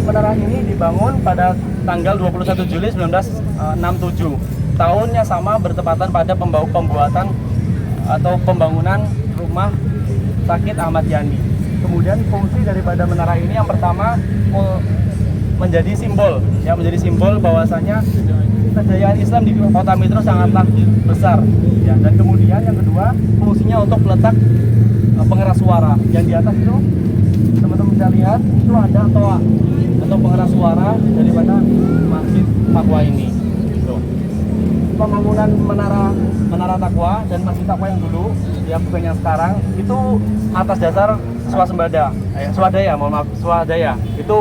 Menara ini dibangun pada tanggal 21 Juli 1967. Tahunnya sama, bertepatan pada pembuatan atau pembangunan rumah sakit Ahmad Yani. Kemudian fungsi daripada menara ini yang pertama menjadi simbol bahwasanya kejayaan Islam di Kota Metro sangatlah besar ya. Dan kemudian yang kedua, fungsinya untuk meletak pengeras suara. Yang di atas itu teman-teman bisa lihat itu ada toa atau pengeras suara daripada Masjid Taqwa ini gitu. Pembangunan menara Taqwa dan Masjid Taqwa yang dulu ya, bukan yang sekarang, itu atas dasar swadaya itu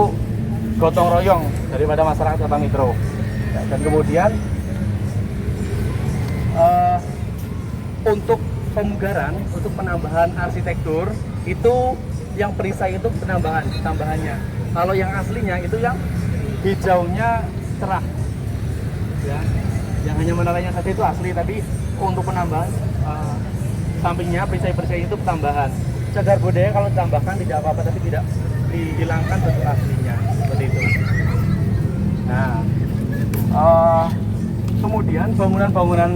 gotong royong daripada masyarakat Kota Metro. Ya, dan kemudian untuk pemugaran, untuk penambahan arsitektur itu yang perisai itu tambahannya. Kalau yang aslinya itu yang hijaunya cerah. Ya, yang hanya menaranya saja itu asli, tapi untuk penambahan sampingnya perisai-perisai itu tambahan. Cagar budaya kalau ditambahkan tidak apa-apa, tapi tidak dihilangkan bentuk aslinya seperti itu. Nah, kemudian bangunan-bangunan,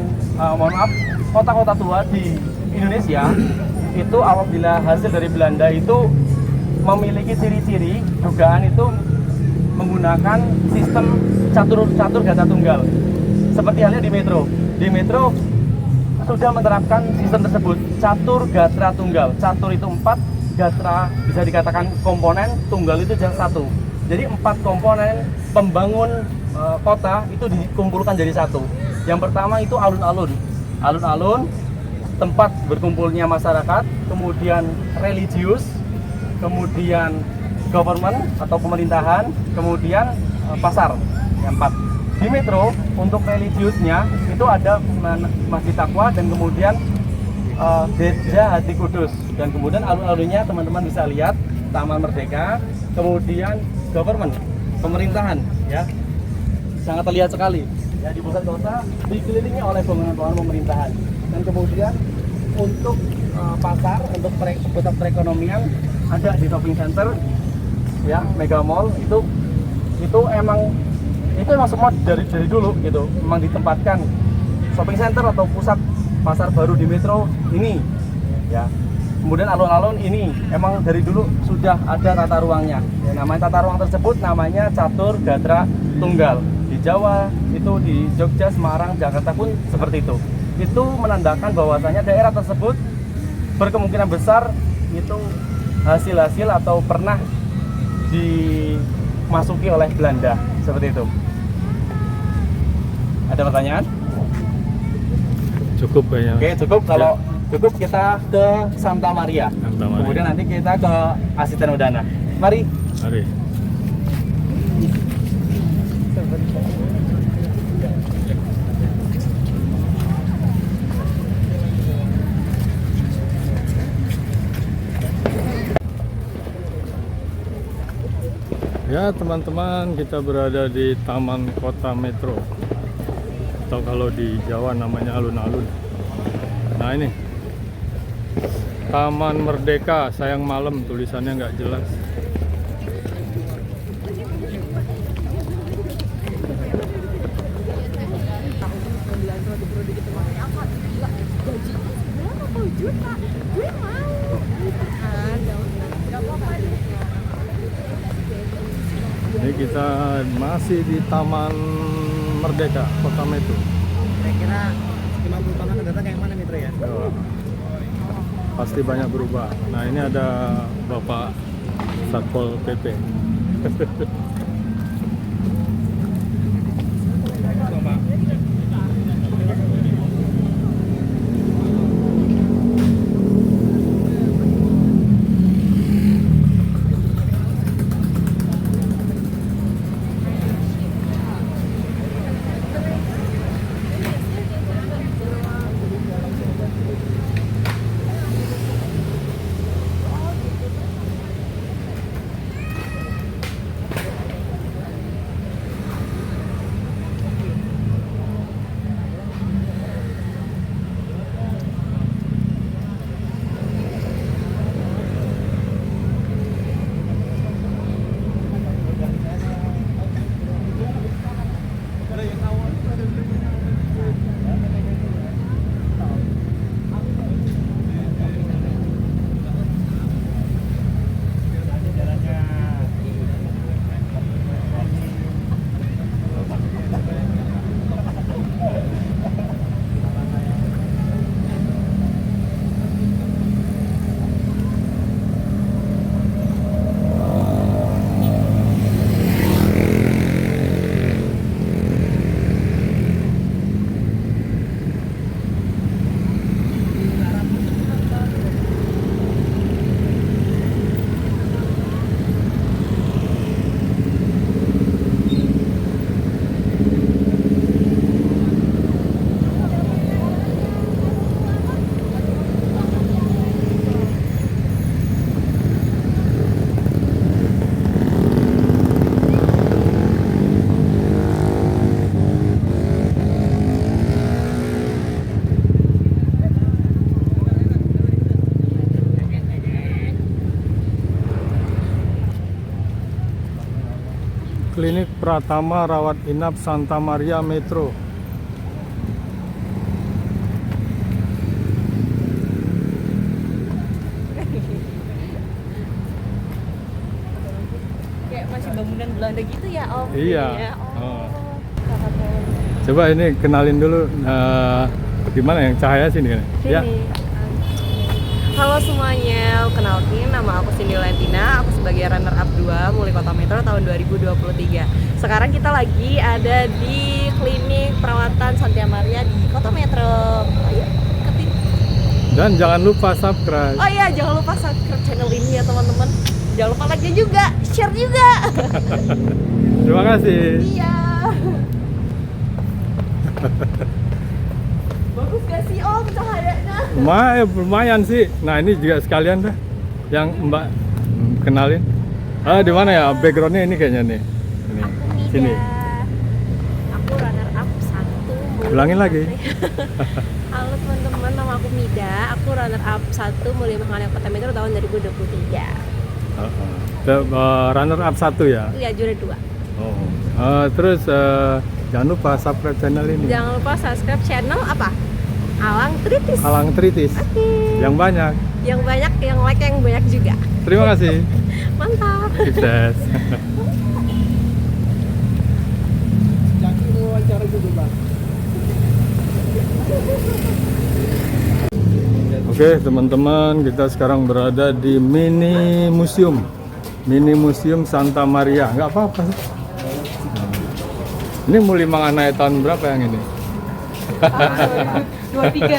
kota-kota tua di Indonesia itu apabila hasil dari Belanda itu memiliki ciri-ciri dugaan itu menggunakan sistem catur gatra tunggal. Seperti halnya di Metro. Di Metro sudah menerapkan sistem tersebut, catur gatra tunggal. Catur itu 4, gatra bisa dikatakan komponen, tunggal itu yang 1. Jadi 4 komponen pembangun kota itu dikumpulkan jadi 1. Yang pertama itu alun-alun. Alun-alun tempat berkumpulnya masyarakat, kemudian religius, kemudian government atau pemerintahan, kemudian pasar. Yang 4. Di Metro untuk religiusnya itu ada Masjid Taqwa dan kemudian Gereja Hati Kudus, dan kemudian alun-alunnya teman-teman bisa lihat Taman Merdeka, kemudian government, pemerintahan ya, sangat terlihat sekali ya di pusat kota, dikelilingi oleh bangunan-bangunan pemerintahan. Dan kemudian untuk pasar, untuk pusat perekonomian ada di shopping center ya, Mega Mall itu emang semua dari dulu gitu, memang ditempatkan shopping center atau pusat pasar baru di Metro ini ya. Kemudian alun-alun ini emang dari dulu sudah ada tata ruangnya ya, namanya tata ruang tersebut namanya catur gatra tunggal. Di Jawa itu, di Jogja, Semarang, Jakarta pun seperti itu. Itu menandakan bahwasanya daerah tersebut berkemungkinan besar itu hasil-hasil atau pernah dimasuki oleh Belanda seperti itu. Ada pertanyaan? cukup kayaknya. Oke, cukup. Kalau cukup kita ke Santa Maria. Santa Maria. Kemudian nanti kita ke Asisten Udana. Mari. Mari. Ya teman-teman, kita berada di Taman Kota Metro, atau kalau di Jawa namanya alun-alun. Nah ini Taman Merdeka, sayang malam, tulisannya nggak jelas. Ini kita masih di Taman Merdeka, Kota Metro. Kira-kira 50 tahun akan datang kayak mana Mitra ya? Oh, pasti banyak berubah. Nah ini ada Bapak Satpol PP. Klinik Pratama Rawat Inap Santa Maria Metro. Kayak masih bangunan Belanda gitu ya Om? Iya. Oh. Oh. Coba ini kenalin dulu, gimana yang cahaya sini? Sini. Ya. Halo semuanya, kenalin nama aku Cindy Lentina. Aku sebagai runner up 2 Muli Kota Metro tahun 2023. Sekarang kita lagi ada di klinik perawatan Santia Maria di Kota Metro. Ayo, ikutin. Dan jangan lupa subscribe. Oh iya, jangan lupa subscribe channel ini ya teman-teman. Jangan lupa like juga, share juga. Terima kasih. Iya. Bagus gak sih Om cahayanya? Lumayan sih. Nah ini juga sekalian dah yang Mbak kenalin. Di mana ya backgroundnya ini kayaknya nih. Ini. Aku Mida. Sini. Aku runner up 1. Ulangin lagi. Halo teman-teman, nama aku Mida. Aku runner up 1 Mulia Mahana Kota Metro tahun 2023. Runner up 1 ya. Iya, juara 2. Terus jangan lupa subscribe channel ini. Jangan lupa subscribe channel apa? Alang Tritis. Alang Tritis. Oke. Yang banyak. Yang banyak, yang like yang banyak juga. Terima kasih. Mantap. Sukses. Oke teman-teman, kita sekarang berada di mini museum Santa Maria. Nggak apa-apa sih. Ini mulai mengenai tahun berapa yang ini? 23.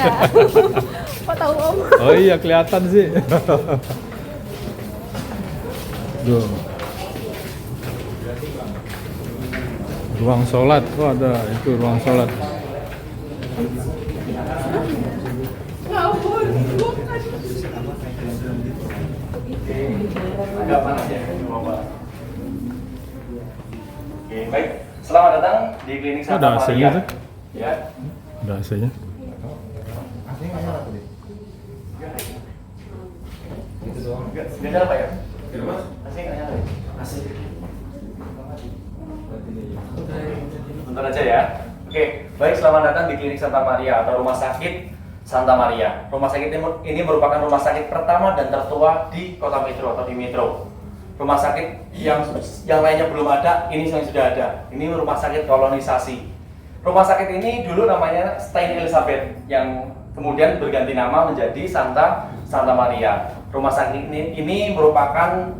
Kok tahu Om? Oh iya kelihatan sih. Duh. Ruang sholat, ada itu ruang sholat. Agak panas ya, Bapak. Oke, baik. Selamat datang di klinik Ada Santa AC-nya Maria. tuh? Ya. Ada AC-nya. Nggak nyala Pak ya? AC nggak nyala ya? AC. Bentar aja ya. Oke, baik, selamat datang di klinik Santa Maria atau Rumah Sakit Santa Maria. Rumah sakit ini merupakan rumah sakit pertama dan tertua di Kota Metro atau di Metro. Rumah sakit yang lainnya belum ada, ini yang sudah ada. Ini rumah sakit kolonisasi. Rumah sakit ini dulu namanya Stein Elizabeth yang kemudian berganti nama menjadi Santa Maria. Rumah sakit ini merupakan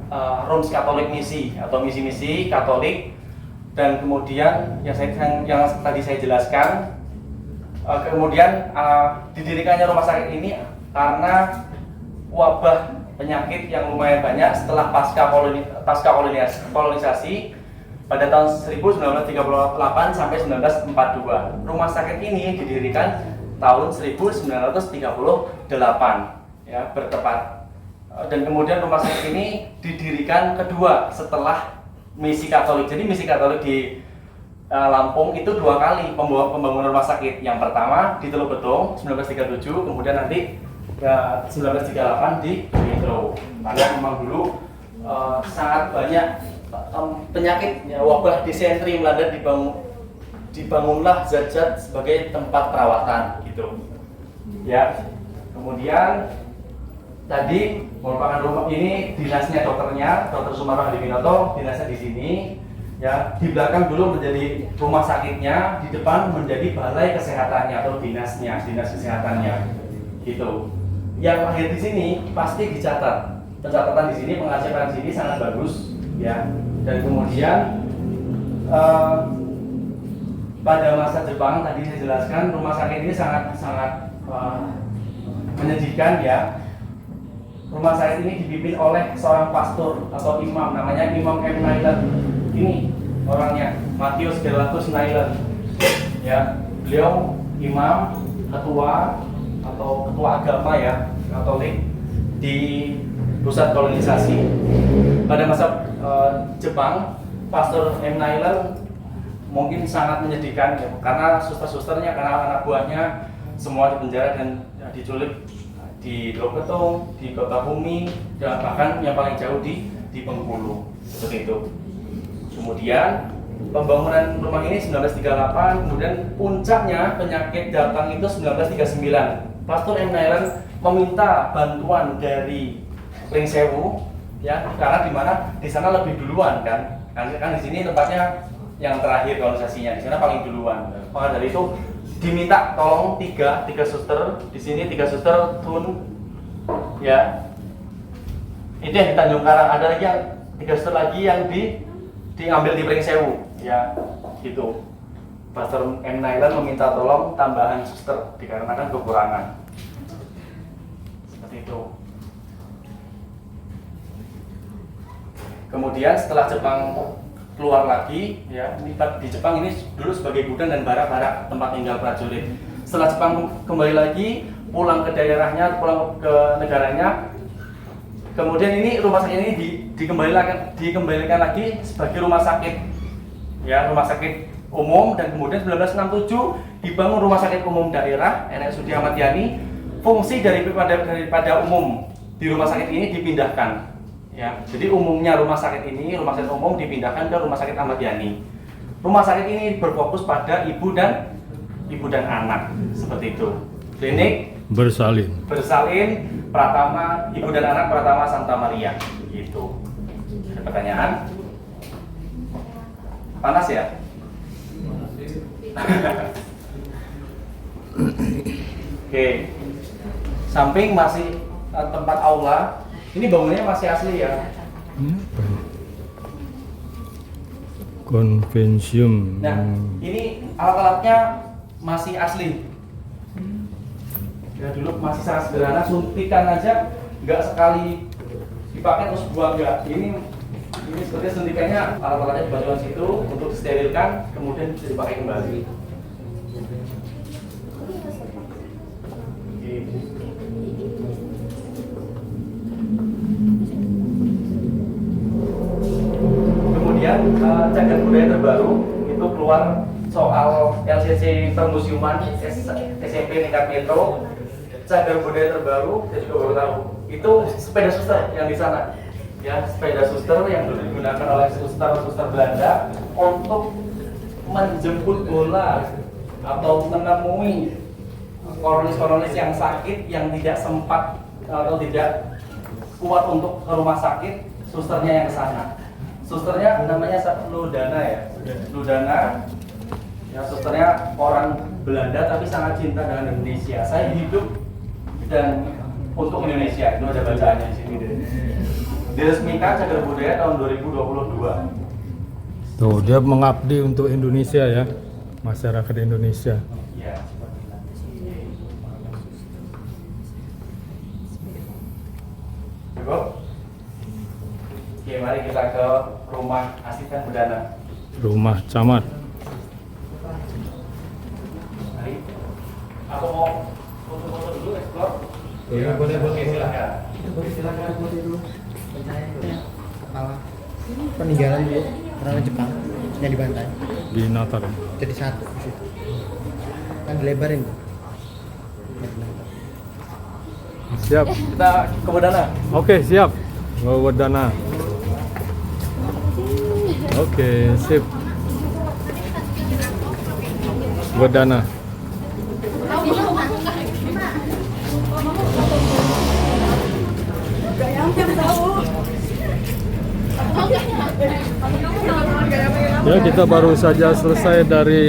Rooms Katolik Misi atau misi-misi Katolik, dan kemudian yang tadi saya jelaskan, kemudian didirikannya rumah sakit ini karena wabah penyakit yang lumayan banyak setelah pasca kolonisasi pada tahun 1938 sampai 1942. Rumah sakit ini didirikan tahun 1938 ya, bertepat. Dan kemudian rumah sakit ini didirikan kedua setelah misi Katolik. Jadi misi Katolik di Lampung itu dua kali pembangunan rumah sakit. Yang pertama di Teluk Betung 1937, kemudian nanti 1938 di Metro. Karena memang dulu sangat banyak penyakit ya, wabah disentri melanda, dibangunlah zat-zat sebagai tempat perawatan gitu. Ya. Kemudian tadi merupakan rumah ini dinasnya dokternya, Dr. Sumarno Hadiminoto, dinasnya di sini. Ya, di belakang dulu menjadi rumah sakitnya, di depan menjadi balai kesehatannya atau dinas kesehatannya. Gitu. Yang lahir di sini pasti dicatat. Pencatatan di sini, pengecekan di sini sangat bagus, ya. Dan kemudian pada masa Jepang tadi saya jelaskan rumah sakit ini sangat menyedihkan ya. Rumah sakit ini dipimpin oleh seorang pastor atau imam, namanya Imam M. Nailer. Ini orangnya, Matius Gerlatus Nailer. Ya, beliau imam, ketua atau ketua agama ya, Katolik di pusat kolonisasi. Pada masa Jepang, Pastor M. Nailer mungkin sangat menyedihkan ya, karena suster-susternya, karena anak buahnya semua dipenjara dan diculik di Teluk Betung, di Kota Bumi, dan bahkan yang paling jauh di Bengkulu, seperti itu. Kemudian pembangunan rumah ini 1938, kemudian puncaknya penyakit datang itu 1939. Pastor M. Nailer meminta bantuan dari Pringsewu, ya, karena di sana lebih duluan kan di sini tempatnya yang terakhir kolonisasinya, di sana paling duluan. Maka dari itu diminta tolong tiga suster di sini, 3 suster tun, ya. Itu yang di Tanjung Karang, ada lagi yang 3 suster lagi yang diambil di Pringsewu, ya, gitu. Pastor M. Nailer meminta tolong tambahan suster dikarenakan kekurangan. Seperti itu. Kemudian setelah Jepang keluar lagi, ya, di Jepang ini dulu sebagai gudang dan barak-barak tempat tinggal prajurit. Setelah Jepang kembali lagi, pulang ke daerahnya, pulang ke negaranya. Kemudian ini rumah sakit ini dikembalikan lagi sebagai rumah sakit, ya, rumah sakit umum. Dan kemudian 1967 dibangun rumah sakit umum daerah RSUD Ahmad Yani. Fungsi daripada umum di rumah sakit ini dipindahkan. Ya, jadi umumnya rumah sakit umum dipindahkan ke rumah sakit Ahmad Yani. Rumah sakit ini berfokus pada ibu dan anak, seperti itu. Klinik Bersalin Pratama, ibu dan anak Pratama Santa Maria, gitu. Ada pertanyaan? Panas ya? Oke. Samping masih tempat aula. Ini bangunannya masih asli ya. Konvensium. Nah, ini alat-alatnya masih asli. Ya, dulu masih sangat sederhana, suntikan aja nggak sekali dipakai terus buang, nggak. Ini seperti suntikannya, alat-alatnya dibantuan situ untuk disterilkan, kemudian bisa dipakai kembali. Kemudian Kemudian cagar budaya terbaru itu keluar soal LCC Permusiuman SMP tingkat metro. Cagar budaya terbaru saya juga baru tahu itu sepeda suster yang di sana. Ya, sepeda suster yang digunakan oleh suster Belanda untuk menjemput bola atau menemui kolonis-kolonis yang sakit yang tidak sempat atau tidak kuat untuk ke rumah sakit, susternya yang ke sana. Susternya namanya Ludana ya. Ludana ya, susternya orang Belanda tapi sangat cinta dengan Indonesia. Saya hidup dan untuk Indonesia, itu ada bacaannya di sini. Diresmikan cagar budaya tahun 2022. Tuh, dia mengabdi untuk Indonesia ya, masyarakat Indonesia. Ya. Cukup? Oke, mari kita ke rumah asisten Budana. Rumah camat. Mari. Aku mau foto-foto dulu, explore. Iya, boleh. Silakan. Silakan dulu. Kepala peninggalan dulu orang Jepang yang dibantai. Di Natal. Jadi satu di situ. Kan dilebarin tuh. Siap. Kita ke Budana. Oke, siap. Wedana. Oke, sip. Wedana. Ya, kita baru saja selesai dari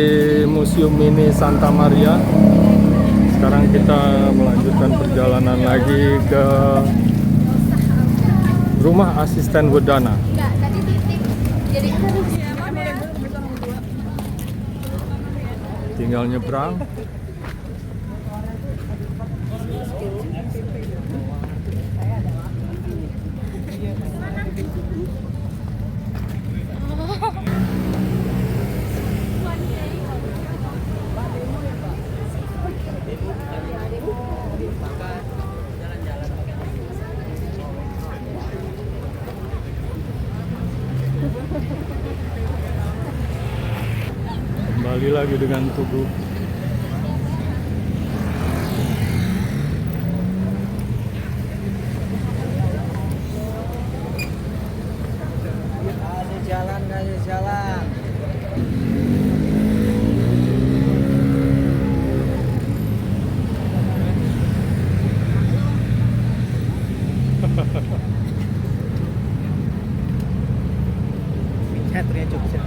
Museum Mini Santa Maria. Sekarang kita melanjutkan perjalanan lagi ke rumah asisten Wedana. Tinggal nyebrang. Kembali lagi dengan Tugu. Kasih jalan. Caturnya cukup.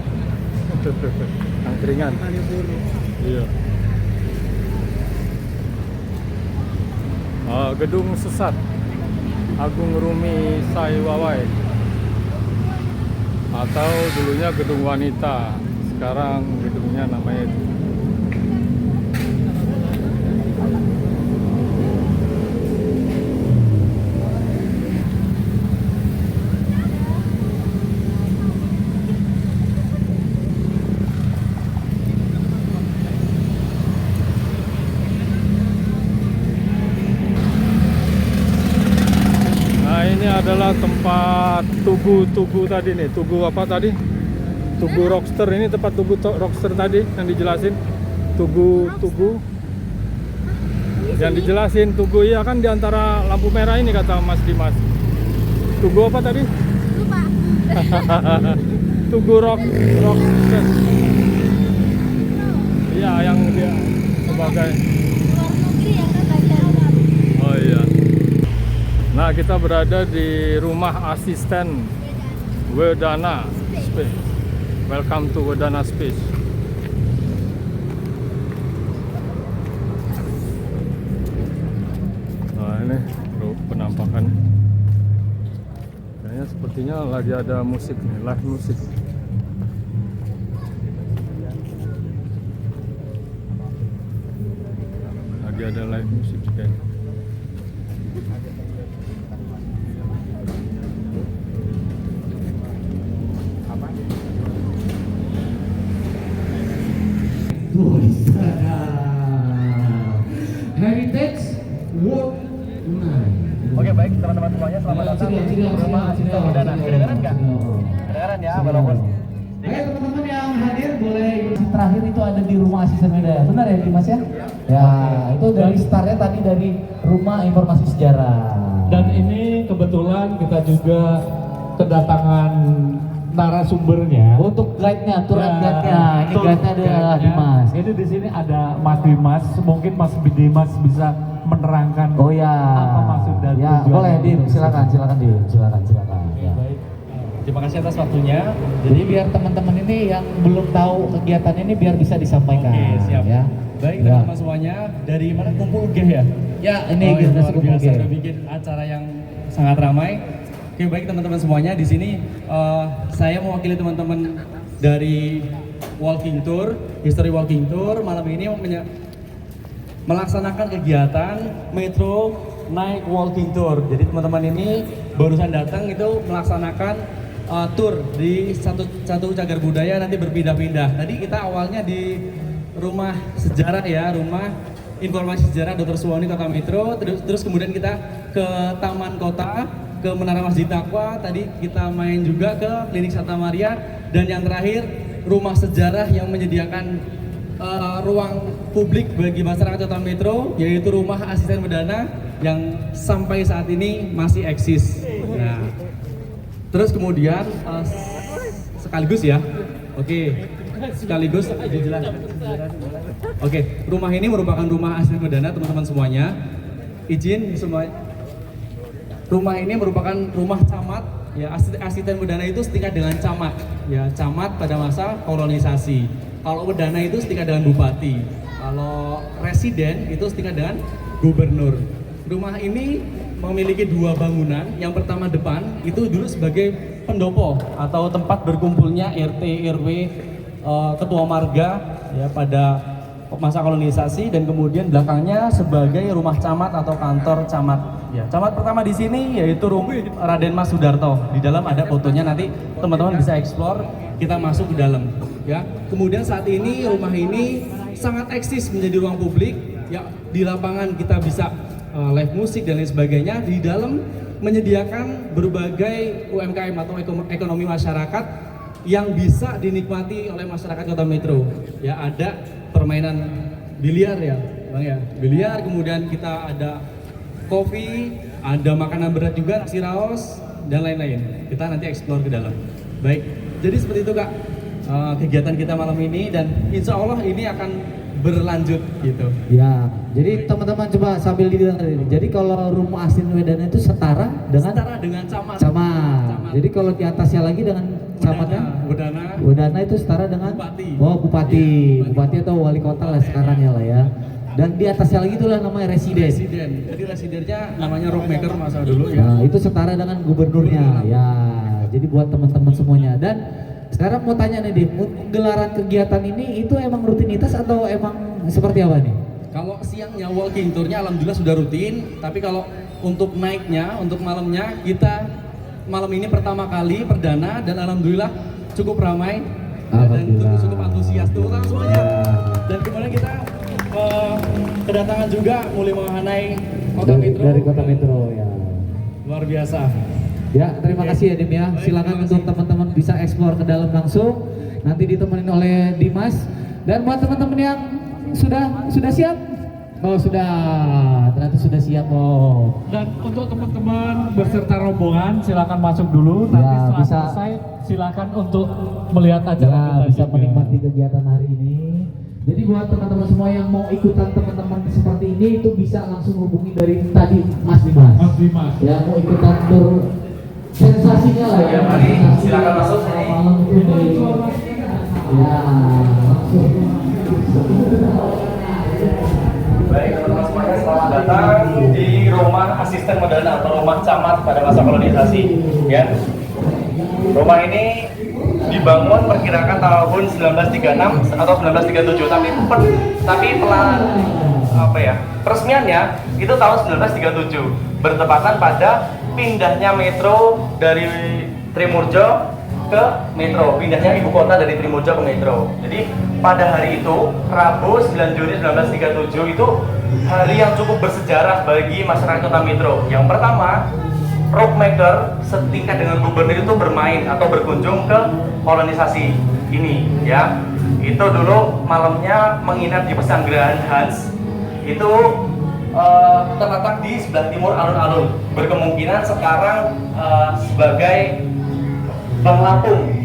Angkringan. Iya. Gedung Sesat Agung Rumi Saiwawai, atau dulunya Gedung Wanita, sekarang gedungnya namanya itu. Ini adalah tempat Tugu tadi nih. Tugu apa tadi? Tugu Rockster. Ini tempat Tugu Rockster tadi yang dijelasin. Tugu yang dijelasin Tugu, ya kan, di antara lampu merah ini kata Mas Dimas. Tugu apa tadi? Lupa. Tugu Rockster. Iya, yang dia sebagai Luar negeri ya katanya. oh iya. Nah, kita berada di rumah asisten Wedana Space. Welcome to Wedana Space. Nah, ini penampakan. Kayaknya sepertinya lagi ada musik nih, live musik. Lagi ada live musik kayaknya. Heritage World Night. Oke, baik teman-teman semuanya, selamat datang di rumah asisten Budana. Kedengaran nggak? Kedengaran kedengeran ya, walaupun Ayo teman-teman yang hadir boleh terakhir itu ada di rumah asisten media. Benar ya Dimas ya? Ya, itu dari startnya tadi dari rumah informasi sejarah. Dan ini kebetulan kita juga kedatangan narasumbernya. Untuk guide-nya, tour Ya, guide-nya. Ini tour guide-nya ada guide-nya. Dimas. Ini di sini ada Mas Dimas. Mungkin Mas Dimas bisa menerangkan Oh ya. apa maksud dan Ya, tujuan boleh dari Dim, silakan Dim, silakan. Ya. Baik. Terima kasih atas waktunya. Jadi biar teman-teman ini yang belum tahu kegiatan ini biar bisa disampaikan. Oke, siap. Ya. Baik, Ya. teman-teman semuanya, dari mana Kumpul G ya? Ya, ini Oh, kita luar Kumpul biasa G. udah bikin acara yang sangat ramai. Oke, baik teman-teman semuanya, di sini saya mewakili teman-teman dari Walking Tour, History Walking Tour. Malam ini melaksanakan kegiatan Metro Night Walking Tour. Jadi teman-teman ini barusan datang itu melaksanakan tour di satu cagar budaya, nanti berpindah-pindah. Tadi kita awalnya di rumah sejarah ya, rumah informasi sejarah Dr. Suwoni Kota Metro, terus kemudian kita ke Taman Kota, ke Menara Masjid Taqwa, tadi kita main juga ke Klinik Santa Maria, dan yang terakhir rumah sejarah yang menyediakan ruang publik bagi masyarakat Kota Metro, yaitu rumah asisten Medana yang sampai saat ini masih eksis. Nah, terus kemudian sekaligus ya, oke, sekaligus oke, rumah ini merupakan rumah asisten Medana teman-teman semuanya. Izin semua, rumah ini merupakan rumah camat ya, asisten Medana itu setingkat dengan camat ya, camat pada masa kolonisasi. Kalau Medana itu setingkat dengan bupati, kalau residen itu setingkat dengan gubernur. Rumah ini memiliki dua bangunan. Yang pertama depan itu dulu sebagai pendopo atau tempat berkumpulnya RT, RW, ketua marga ya pada masa kolonisasi, dan kemudian belakangnya sebagai rumah camat atau kantor camat. Ya, camat pertama di sini yaitu Raden Mas Sudarto. Di dalam ada fotonya, nanti teman-teman bisa explore, kita masuk ke dalam. Ya, kemudian saat ini rumah ini sangat eksis menjadi ruang publik. Ya, di lapangan kita bisa live musik dan lain sebagainya. Di dalam menyediakan berbagai UMKM atau ekonomi masyarakat yang bisa dinikmati oleh masyarakat Kota Metro. Ya, ada permainan biliar ya, Bang ya. Biliar, kemudian kita ada kopi, ada makanan berat juga, nasi raos dan lain-lain. Kita nanti explore ke dalam. Baik. Jadi seperti itu Kak, kegiatan kita malam ini, dan insya Allah ini akan berlanjut gitu. Ya, jadi teman-teman coba sambil didengar ini. Jadi kalau rumah asisten Medana itu setara dengan camat. Camat. Jadi kalau di atasnya lagi dengan camatnya Wedana itu setara dengan Bupati. Oh, bupati. Ya, Bupati atau wali kota lah sekarang ya lah ya. Dan di atasnya lagi itulah namanya residen. Jadi residennya namanya Rockmaker masa dulu ya. Nah, itu setara dengan gubernurnya. Ya, jadi buat teman-teman semuanya. Dan sekarang mau tanya nih Dim, gelaran kegiatan ini itu emang rutinitas atau emang seperti apa nih? Kalau siangnya walking tournya alhamdulillah sudah rutin, tapi kalau untuk naiknya, untuk malamnya, kita malam ini pertama kali perdana, dan alhamdulillah cukup ramai dan cukup antusias tuh semuanya. Dan kemudian kita kedatangan juga Muli Mahanai Kota Metro. Dari Kota Metro ya. Luar biasa. Ya, terima kasih ya Dim ya. Silakan untuk teman-teman bisa explore ke dalam langsung. Nanti ditemenin oleh Dimas. Dan buat teman-teman yang sudah siap? Oh, sudah. Ternyata sudah siap, oh. Dan untuk teman-teman beserta rombongan silakan masuk dulu. Nanti Ya, setelah bisa. selesai silakan untuk melihat acara Ya, kita bisa juga. menikmati kegiatan hari ini. Jadi buat teman-teman semua yang mau ikutan teman-teman seperti ini itu bisa langsung hubungi dari tadi Mas Dimas. Mas Dimas. Ya, mau ikutan tur sensasinya lah ya. Ya, mari, silakan masuk. Malam itu dari ya langsung. Baik teman-teman semuanya, selamat datang di rumah asisten Medana atau rumah camat pada masa kolonisasi. Ya, rumah ini dibangun perkirakan tahun 1936 atau 1937, tapi peresmiannya itu tahun 1937, bertepatan pada pindahnya Metro dari Trimurjo ke Metro, pindahnya ibu kota dari Trimurjo ke Metro. Jadi pada hari itu, Rabu 9 Juni 1937 itu hari yang cukup bersejarah bagi masyarakat Kota Metro. Yang pertama, Rockmaker setingkat dengan gubernur itu bermain atau berkunjung ke kolonisasi ini ya. Itu dulu malamnya menginap di Pesanggerahan Hans. Itu terletak di sebelah timur alun-alun. Berkemungkinan sekarang sebagai Bang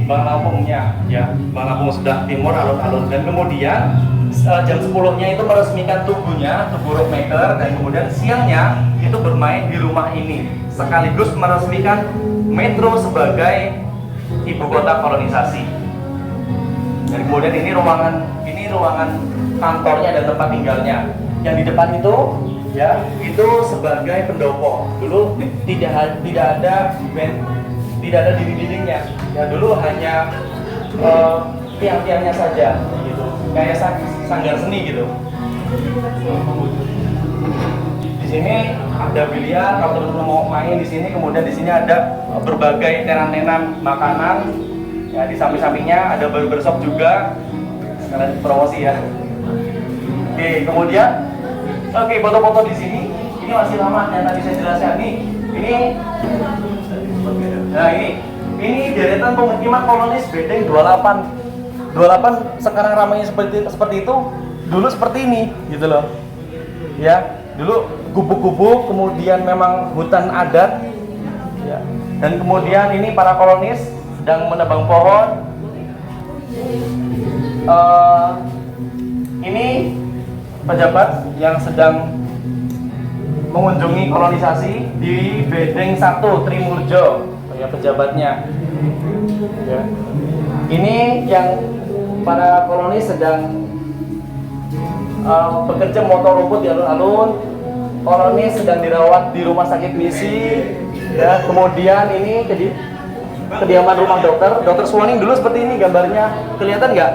Lampungnya ya. Bang Lampung sebelah timur alun-alun, dan kemudian jam 10-nya itu meresmikan tubuh Rockmaker, dan kemudian siangnya itu bermain di rumah ini sekaligus meresmikan Metro sebagai ibu kota kolonisasi. Dan kemudian ini ruangan kantornya dan tempat tinggalnya. Yang di depan itu ya, itu sebagai pendopo. Dulu tidak ada dinding-dindingnya. Ya dulu hanya tiang-tiangnya saja gitu. Kayak sanggar seni gitu. Di sini ada biliar, kalau teman-teman mau main di sini. Kemudian di sini ada berbagai tenan-tenan makanan. Ya, di samping-sampingnya ada barbershop juga. Sekalian promosi ya. Oke, kemudian foto-foto di sini. Ini masih lama yang tadi saya jelaskan nih. Ini deretan pemukiman kolonis Bedeng 28 sekarang ramainya seperti itu, dulu seperti ini gitu loh ya. Dulu gubuk-gubuk, kemudian memang hutan adat ya. Dan kemudian ini para kolonis sedang menebang pohon. Ini pejabat yang sedang mengunjungi kolonisasi di Bedeng 1 Trimurjo ya, pejabatnya ya. Ini yang para kolonis sedang bekerja motor rumput di alun-alun. Kolonis sedang dirawat di rumah sakit misi ya. Kemudian ini kediaman rumah dokter Swaning dulu seperti ini gambarnya, kelihatan nggak?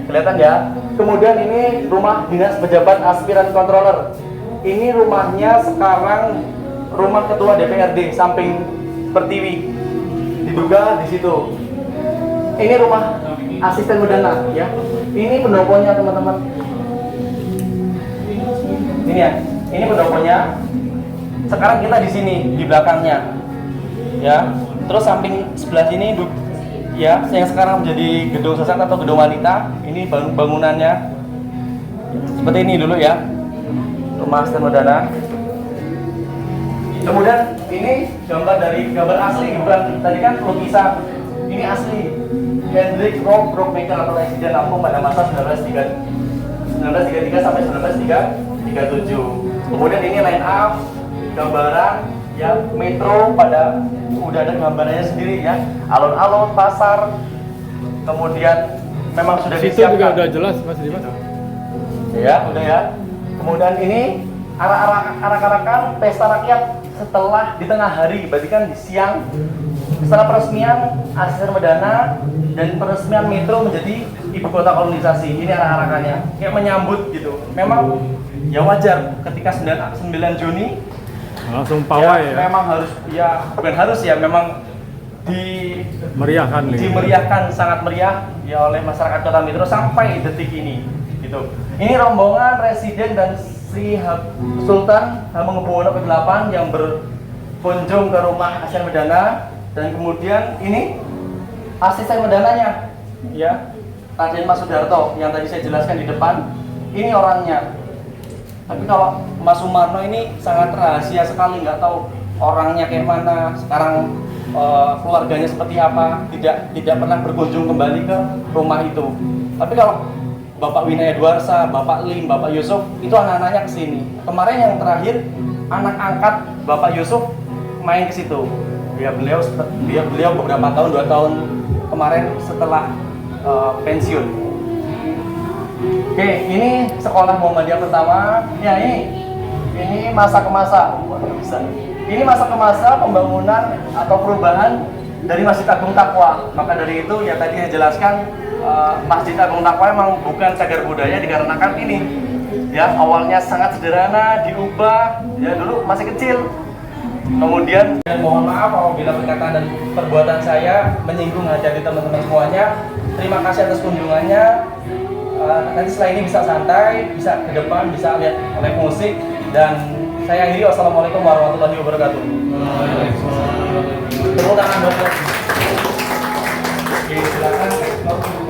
Kelihatan ya. Kemudian ini rumah dinas pejabat aspiran controller. Ini rumahnya sekarang rumah ketua DPRD samping Pertiwi, diduga di situ. Ini rumah asisten Medana ya. Ini pendoponya teman-teman. Ini ya, ini pendoponya. Sekarang kita di sini di belakangnya ya. Terus samping sebelah sini ya, yang sekarang menjadi gedung sesat atau gedung wanita. Ini bangunannya seperti ini dulu ya, rumah asisten Medana. Kemudian ini gambar asli, bukan tadi kan lukisan. Ini asli Hendrik Rockmaker atau Residen Lampung pada masa 1933 sampai 1937. Kemudian ini line up gambaran ya metro, pada udah ada gambarannya sendiri ya, alun-alun, pasar. Kemudian memang sudah disiapkan. Situ juga udah jelas Mas Dimas. Ya, udah ya. Kemudian ini arak-arakan pesta rakyat setelah di tengah hari, berarti kan di siang, setelah peresmian asisten Medana dan peresmian metro menjadi ibu kota kolonisasi. Ini arak-arakannya kayak menyambut gitu. Memang ya wajar ketika 9 Juni langsung pawai ya. Memang harus ya, bukan harus ya, memang dimeriahkan sangat meriah ya oleh masyarakat Kota Metro sampai detik ini gitu. Ini rombongan residen dan Sri Sultan Hamengkubuwono ke-8 yang berkunjung ke rumah asisten Medana. Dan kemudian ini asisten Medananya ya, Raden Mas Sudarto yang tadi saya jelaskan di depan. Ini orangnya. Tapi kalau Mas Sumarno ini sangat rahasia sekali, nggak tahu orangnya kayak mana, sekarang keluarganya seperti apa, tidak pernah berkunjung kembali ke rumah itu. Tapi kalau Bapak Winaya Dwarsa, Bapak Lim, Bapak Yusuf, itu anak-anaknya kesini. Kemarin yang terakhir anak angkat Bapak Yusuf main ke situ. Ya beliau beberapa tahun, 2 tahun kemarin setelah pensiun. Oke, ini sekolah Muhammadiyah pertama. Ya ini masa ke masa. Ini masa ke masa pembangunan atau perubahan dari Masjid Agung Taqwa. Maka dari itu ya tadi saya jelaskan, Masjid Agung Taqwa memang bukan cagar budaya dikarenakan ini. Ya awalnya sangat sederhana, diubah. Ya dulu masih kecil. Kemudian mohon maaf apabila perkataan dan perbuatan saya menyinggung hati teman-teman semuanya. Terima kasih atas kunjungannya. Nanti setelah ini bisa santai, bisa ke depan, bisa lihat musik, dan saya akhiri. Wassalamualaikum warahmatullahi wabarakatuh. Tepuk tangan buat Oke, silakan ekspor.